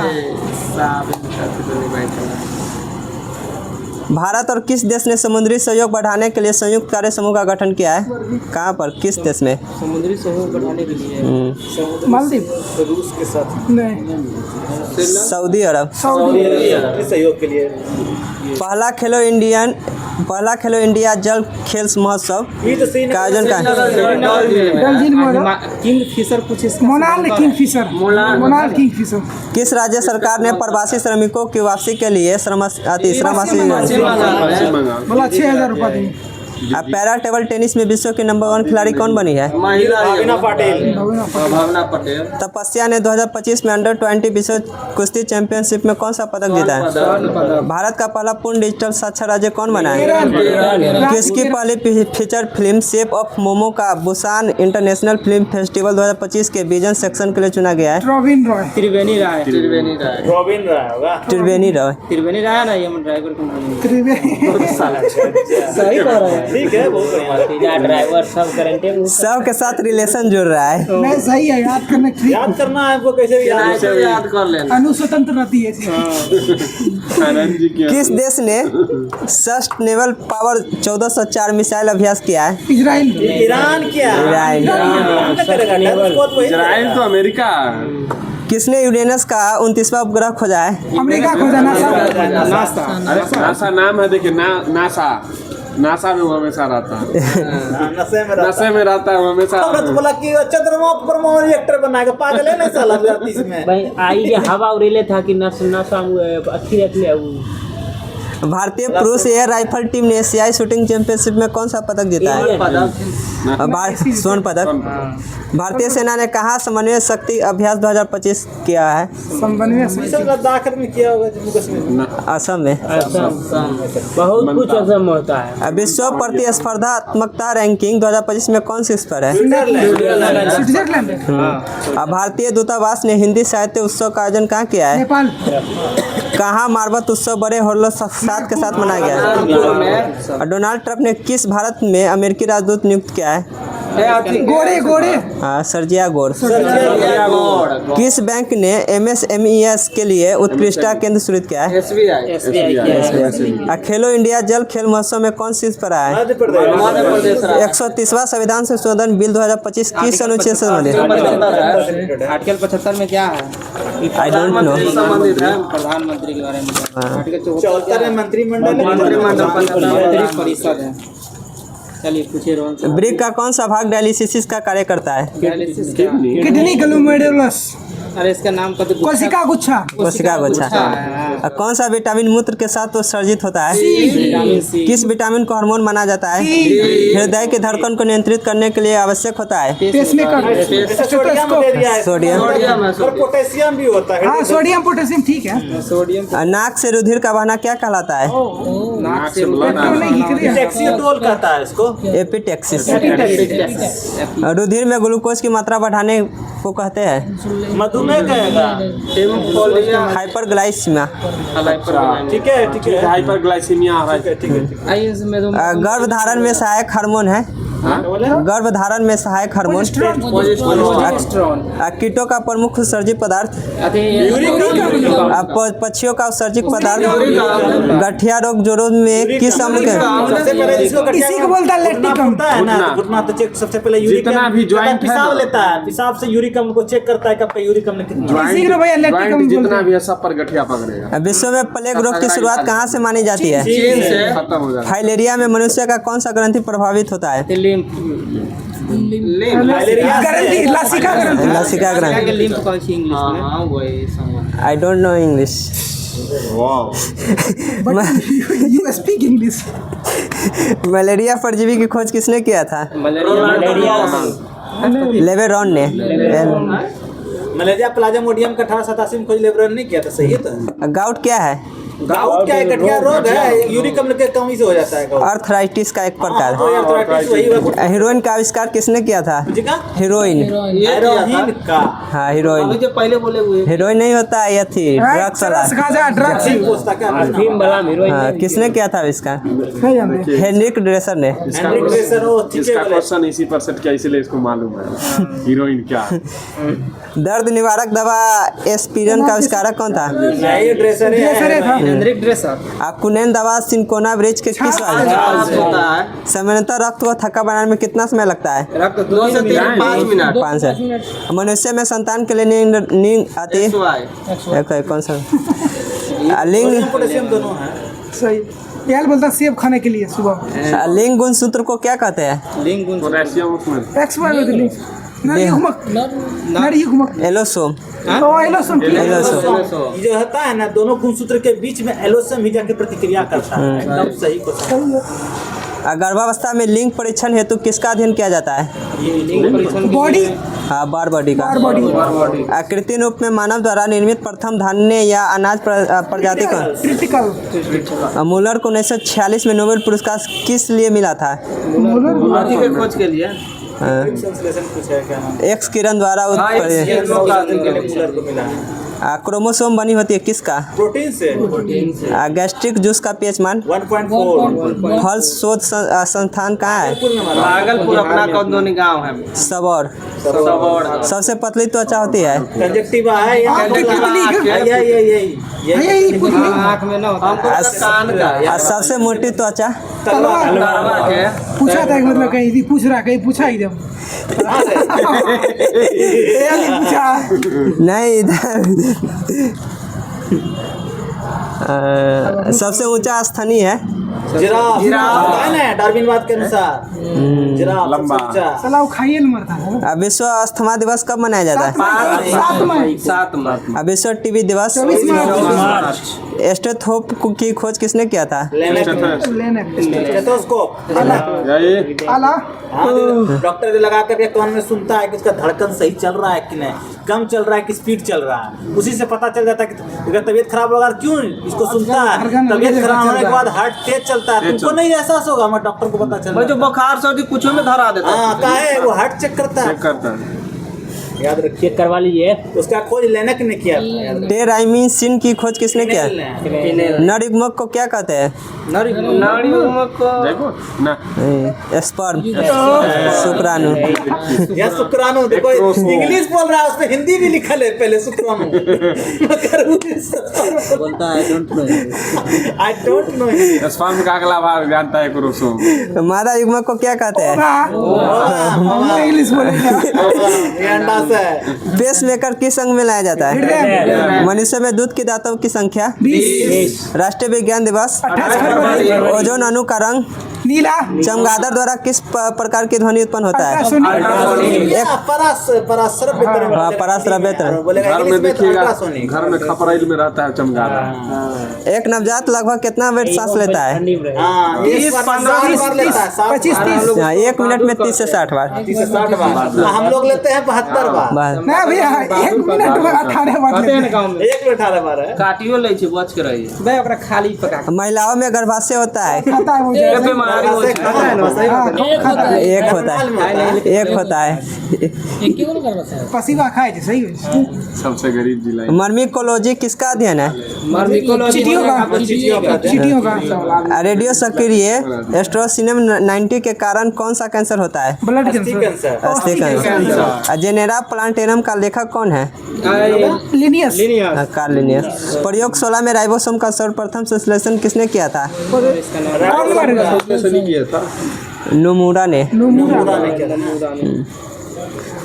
Speaker 9: भारत और किस देश ने समुद्री सहयोग बढ़ाने के लिए संयुक्त कार्य समूह का गठन किया है? कहाँ पर, किस देश में?
Speaker 5: समुद्री सहयोग बढ़ाने के लिए
Speaker 4: मालदीव।
Speaker 2: रूस के साथ
Speaker 4: नहीं,
Speaker 9: सऊदी अरब।
Speaker 2: सहयोग के लिए।
Speaker 9: पहला खेलो इंडिया जल खेल महोत्सव का आयोजन
Speaker 5: किंग फिशर कुछ
Speaker 4: मोनाल किंगफिशर।
Speaker 9: किस राज्य सरकार ने प्रवासी श्रमिकों की वापसी के लिए श्रम
Speaker 4: बोला 6,000 रुपये देंगे।
Speaker 9: पैरा टेबल टेनिस में विश्व की नंबर 1 खिलाड़ी कौन बनी है?
Speaker 2: भावना पटेल।
Speaker 9: तपस्या ने 2025 में अंडर-20 विश्व कुश्ती चैंपियनशिप में कौन सा पदक जीता है? भारत का पहला पूर्ण डिजिटल साक्षर राज्य कौन बना है? किसकी पहली feature film shape of momo का बुसान इंटरनेशनल फिल्म फेस्टिवल 2025 के विजन सेक्शन के लिए चुना गया है?
Speaker 5: त्रिवेणी राय ना, यमन ड्राइवर
Speaker 2: सही कह रहा है। ठीक है, बहुत बढ़िया।
Speaker 3: ड्राइवर सब गारंटी
Speaker 9: सब के साथ रिलेशन जुड़ रहा है।
Speaker 4: नहीं, सही है, याद करना
Speaker 2: है आपको, कैसे भी
Speaker 6: याद कर लेना।
Speaker 4: अनुस्वतंत्र रहती है।
Speaker 9: किस देश ने सस्टेनेबल पावर 1404 मिसाइल अभ्यास किया है?
Speaker 2: ईरान किया।
Speaker 6: इजराइल तो अमेरिका।
Speaker 9: किसने यूरेनस का 29वां उपग्रह खोजा है?
Speaker 4: अमेरिका खोजा,
Speaker 6: नासा नाम है, देखिए नासा में वो हमेशा रहता है। नशे में रहता है वो हमेशा।
Speaker 2: बोला कि चंद्रमा पर रिएक्टर बनाएगा, पागल है ना साला 2030 में।
Speaker 3: भाई आई ये हवा उड़ेले था कि नशा अच्छी रहती है।
Speaker 9: भारतीय पुरुष एयर राइफल टीम ने एशियाई शूटिंग चैंपियनशिप में कौन सा पदक जीता है? स्वर्ण पदक। भारतीय सेना ने कहाँ समन्वय शक्ति अभ्यास 2025 किया है?
Speaker 2: लद्दाख में किया होगा, जम्मू कश्मीर।
Speaker 9: असम में।
Speaker 3: बहुत कुछ असम में होता है।
Speaker 9: विश्व प्रतिस्पर्धात्मकता रैंकिंग 2025 में कौन शीर्ष पर है?
Speaker 4: स्विट्जरलैंड।
Speaker 9: भारतीय दूतावास ने हिंदी साहित्य उत्सव का आयोजन कहाँ किया है?
Speaker 4: नेपाल।
Speaker 9: कहाँ मार्बत उत्सव बड़े हर्षोल्लास के साथ मनाया गया? डोनाल्ड ट्रंप ने किस भारत में अमेरिकी राजदूत नियुक्त किया है?
Speaker 4: गोरे।
Speaker 9: हाँ, सर्जिया गोर। किस बैंक ने MSMES के लिए उत्कृष्टता केंद्र शुरू किया है? खेलो इंडिया जल खेल महोत्सव में कौन शीर्ष पर आया है? 130वां संविधान संशोधन बिल 2025 किस अनुच्छेद से संबंधित?
Speaker 5: आर्टिकल 75 में क्या है?
Speaker 9: I don't know.
Speaker 5: प्रधानमंत्री के बारे में। आर्टिकल
Speaker 2: 74 में मंत्रिमंडल
Speaker 5: परिषद है। चलिए पूछिए रोहन से।
Speaker 9: ब्रिक का कौन सा भाग डायलिसिस का कार्य करता है?
Speaker 4: Kidney glomerulus.
Speaker 5: अरे इसका नाम
Speaker 4: कोशिका गुच्छा।
Speaker 9: कौन सा विटामिन मूत्र के साथ उत्सर्जित होता है?
Speaker 5: Vitamin C.
Speaker 9: किस विटामिन को हार्मोन माना जाता है? हृदय की धड़कन को नियंत्रित करने के लिए आवश्यक होता है?
Speaker 2: सोडियम। पोटेशियम भी होता है।
Speaker 4: हाँ, सोडियम पोटेशियम, ठीक है।
Speaker 5: सोडियम।
Speaker 9: नाक से रुधिर का बहना क्या कहलाता है?
Speaker 5: नाक से
Speaker 2: टैक्सीडोल कहता है इसको।
Speaker 9: एपिटैक्सिस। रुधिर में ग्लूकोज की मात्रा बढ़ाने को कहते हैं?
Speaker 2: मधुमेह कहेगा।
Speaker 9: हाइपरग्लाइसीमिया।
Speaker 2: ठीक है।
Speaker 6: हाइपरग्लाइसीमिया।
Speaker 9: गर्भधारण में सहायक हार्मोन है? गर्भधारण में सहायक हार्मोन, कीटों का प्रमुख उत्सर्जित पदार्थ, पक्षियों का उत्सर्जित पदार्थ, गठिया रोग जोड़ों में किस अम्ल के
Speaker 4: इसी को बोलता है लैक्टिक अम्ल।
Speaker 2: होता है ना, घुटना तो चेक सबसे पहले यूरिक
Speaker 6: जितना भी joint है
Speaker 2: पेशाब
Speaker 6: ना,
Speaker 2: लेता है, पेशाब से यूरिक अम्ल को चेक करता है कि आपका यूरिक अम्ल कितना है।
Speaker 4: इसी को भैया लैक्टिक
Speaker 6: ज्वाइंट
Speaker 4: अम्ल
Speaker 6: जितना
Speaker 4: बोलते
Speaker 6: भी है सब पर गठिया पकड़ेगा।
Speaker 9: विश्व में प्लेग रोग की शुरुआत कहाँ से मानी जाती है?
Speaker 5: चीन से
Speaker 6: खत्म हो जाएगा।
Speaker 9: फाइलेरिया में मनुष्य का कौन सा ग्रंथि प्रभावित होता है?
Speaker 2: फाइलेरिया
Speaker 4: ग्रंथि, लसिका ग्रंथि।
Speaker 9: लसिका ग्रंथि।
Speaker 5: लिम्फ कौन सी इंग्लिश में? हाँ वही समझ।
Speaker 9: I don't know English.
Speaker 4: You speak English.
Speaker 9: Malaria परजीवी की खोज किसने किया था? लेवेरॉन ने।
Speaker 2: मलेरिया प्लाज्मोडियम का 1887 में खोज लेब्रन ने किया था, सही है तो।
Speaker 9: गाउट क्या है?
Speaker 2: गाउट क्या है? गठिया रोग है, यूरिक अम्ल के कमी से हो जाता है गाउट।
Speaker 9: अर्थराइटिस का एक प्रकार।
Speaker 2: आर्थराइटिस वही हुआ।
Speaker 9: हीरोइन का आविष्कार किसने किया था? हीरोइन।
Speaker 2: हेरोइन का
Speaker 9: हाँ हीरोइन।
Speaker 5: जो पहले बोले हुए
Speaker 9: हीरोइन नहीं होता है, ये थी ड्रग्स वाला।
Speaker 4: ड्रग्स
Speaker 2: पूछता क्या
Speaker 3: अफीम वाला हीरोइन
Speaker 9: हाँ, किसने किया था आविष्कार?
Speaker 4: नहीं जानते।
Speaker 9: हेनरिक ड्रेसर ने।
Speaker 2: हेनरिक ड्रेसर वो ठीक
Speaker 6: इसका
Speaker 2: है।
Speaker 6: क्वेश्चन इसी पर सेट किया, इसीलिए इसको मालूम है हीरोइन क्या है।
Speaker 9: दर्द निवारक दवा एस्पिरिन का आविष्कारक कौन था?
Speaker 2: ये ड्रेसर है।
Speaker 5: हेनरिक ड्रेसर
Speaker 9: कुनैन दवा सिंकोना ब्रिज के किस
Speaker 5: होता है।
Speaker 9: सामान्यतः रक्त को थक्का बनाने में कितना समय लगता है?
Speaker 5: रक्त 2 से 5 मिनट।
Speaker 9: 5 से। मनुष्य में संतान के लिए नींद आती है? कौन सा लिंग?
Speaker 2: पोटेशियम दोनों है।
Speaker 4: सही। यार बोलता सेब खाने के लिए सुबह।
Speaker 9: लिंग गुण सूत्र को क्या कहते हैं?
Speaker 5: लिंग गुण
Speaker 6: पोटेशियम उसमें
Speaker 4: एक्स वाई में लिंक। नरी घुमक। नरी घुमक।
Speaker 9: एलोसोम।
Speaker 4: ओ एलोसोम।
Speaker 9: एलोसोम।
Speaker 2: ये जो होता है ना, दोनों गुणसूत्र के बीच में एलोसम ही जाके प्रतिक्रिया करता है। एकदम सही क्वेश्चन।
Speaker 9: गर्भावस्था में लिंग परीक्षण हेतु किसका अध्ययन किया जाता है?
Speaker 4: बॉडी।
Speaker 9: हाँ बार बॉडी का।
Speaker 4: बॉडी।
Speaker 9: कृत्रिम रूप में मानव द्वारा निर्मित प्रथम धान्य या अनाज प्रजाति का
Speaker 4: क्रिटिकल।
Speaker 9: मूलर को 1946 में नोबेल पुरस्कार किस लिए मिला था?
Speaker 5: हाथी के खोज के लिए
Speaker 2: पूछा है क्या नाम?
Speaker 9: एक्स किरण द्वारा
Speaker 2: मूलर को मिला है।
Speaker 9: क्रोमोसोम बनी होती है किसका?
Speaker 2: प्रोटीन से।
Speaker 9: गैस्ट्रिक जूस का पीएच मान?
Speaker 2: 1.4।
Speaker 9: फल शोध संस्थान कहाँ है?
Speaker 5: भागलपुर अपना कौंदोनी गांव है।
Speaker 9: सबौर।
Speaker 5: सबौर।
Speaker 9: सबसे पतली त्वचा होती है?
Speaker 2: कंजक्टिवा है या
Speaker 4: आँख की पुतली।
Speaker 2: यही
Speaker 5: आँख में ना होता है। कान का
Speaker 9: और सबसे मोटी त्वचा?
Speaker 5: तलवार के।
Speaker 4: पूछा था मतलब कहीं भी पूछ रहा, कहीं पूछा ही जब
Speaker 9: नहीं इधर। सबसे ऊंचा स्तनी है?
Speaker 2: जिराफ है ना, डार्विनवाद के अनुसार जिराफ
Speaker 6: लंबा।
Speaker 4: सलाह खाइए न मरता है।
Speaker 9: विश्व अस्थमा दिवस कब मनाया जाता है?
Speaker 5: 7 मार्च।
Speaker 9: विश्व टीबी दिवस?
Speaker 4: 24 मार्च।
Speaker 9: स्टेथोस्कोप की खोज किसने किया था?
Speaker 2: स्टेथोस्कोप।
Speaker 6: यही
Speaker 4: आला।
Speaker 2: डॉक्टर जो लगा करके कान में सुनता है कि उसका धड़कन सही चल रहा है कि नहीं, कम चल रहा है कि स्पीड चल रहा है, उसी से पता चल जाता है कि अगर तबीयत खराब होगा क्यों इसको सुनता है। तबीयत खराब होने के बाद हार्ट तेज चलता है, तुमको नहीं एहसास होगा, मैं डॉक्टर को पता चल
Speaker 5: जो बुखार सर्दी कुछ में धरा देता है।
Speaker 2: हाँ, काहे वो हार्ट चेक करता है।
Speaker 6: चेक करता है।
Speaker 2: याद रखिए,
Speaker 3: चेक करवा लीजिए।
Speaker 2: उसका खोज लेनक ने किया था।
Speaker 9: टेराइमिसिन की खोज किसने किया? नर युग्मक को क्या कहते हैं?
Speaker 5: नाड़ियों को
Speaker 6: देखो ना
Speaker 9: स्पर्म। शुक्राणु।
Speaker 2: यह शुक्राणु देखो, इंग्लिश बोल रहा है उसमें हिंदी भी लिखा है पहले शुक्राणु।
Speaker 5: बोलता है
Speaker 2: आई डोंट नो।
Speaker 6: स्पर्म का अगला भाग जानता है क्रोमोसोम।
Speaker 9: मादा युग्मक को क्या कहते हैं?
Speaker 4: इंग्लिश बोलेगा।
Speaker 2: ये अंडा से।
Speaker 9: पेस मेकर किस अंग में लाया जाता है? मनुष्य में दूध की दांतों की संख्या?
Speaker 4: 20।
Speaker 9: राष्ट्रीय विज्ञान दिवस?
Speaker 4: 28 फरवरी।
Speaker 9: ओजोन अणु का रंग?
Speaker 4: नीला।
Speaker 9: चमगादड़ द्वारा किस प्रकार की ध्वनि उत्पन्न होता है? पराश्रव्य तरंग।
Speaker 6: घर में देखिएगा, घर में खपराइल में रहता है चमगादड़।
Speaker 9: एक नवजात लगभग कितना वेट सांस लेता है?
Speaker 2: 25-30
Speaker 9: हाँ, 1 मिनट में 30 से 60 बार।
Speaker 2: बार। हम लोग लेते हैं 72 बार।
Speaker 9: बस।
Speaker 4: ना भैया 1 मिनट में 18 बार लेते हैं।
Speaker 5: गांव में
Speaker 2: 1 मिनट 18 बार है।
Speaker 5: काटियो ले छे बच के रहिए बे ओकरा खाली पका
Speaker 9: महिलाओं में गर्भाशय होता है?
Speaker 4: खाता है मुझे।
Speaker 9: एक होता है
Speaker 8: एक ही बोल कर बता
Speaker 4: पसीवा खाए थे सही है।
Speaker 6: सबसे गरीब जिला है।
Speaker 9: मर्मिकोलॉजी किसका अध्ययन है?
Speaker 4: चीटियों का
Speaker 9: रेडियो सक्रिय एस्ट्रोसिनम 90 के कारण कौन सा कैंसर होता है?
Speaker 4: ब्लड कैंसर
Speaker 9: अस्थि कैंसर। जेनेरा प्लांटेरम का लेखक कौन है?
Speaker 4: Linnaeus
Speaker 9: Karl Linnaeus. प्रयोगशाला में राइबोसोम का सर्वप्रथम संश्लेषण किसने किया था? नोमुरा ने।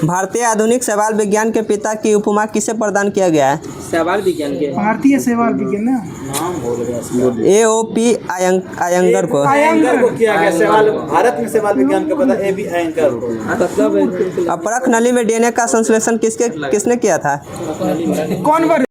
Speaker 9: भारतीय आधुनिक शैवाल विज्ञान के पिता की उपमा किसे प्रदान किया गया है?
Speaker 5: शैवाल विज्ञान के
Speaker 4: भारतीय शैवाल विज्ञान ना
Speaker 9: AOP आयंगर को।
Speaker 2: किया गया शैवाल भारत में शैवाल विज्ञान का पता AB आयंगर।
Speaker 9: अपरख नली में DNA का संश्लेषण किसने किया था?
Speaker 4: कौन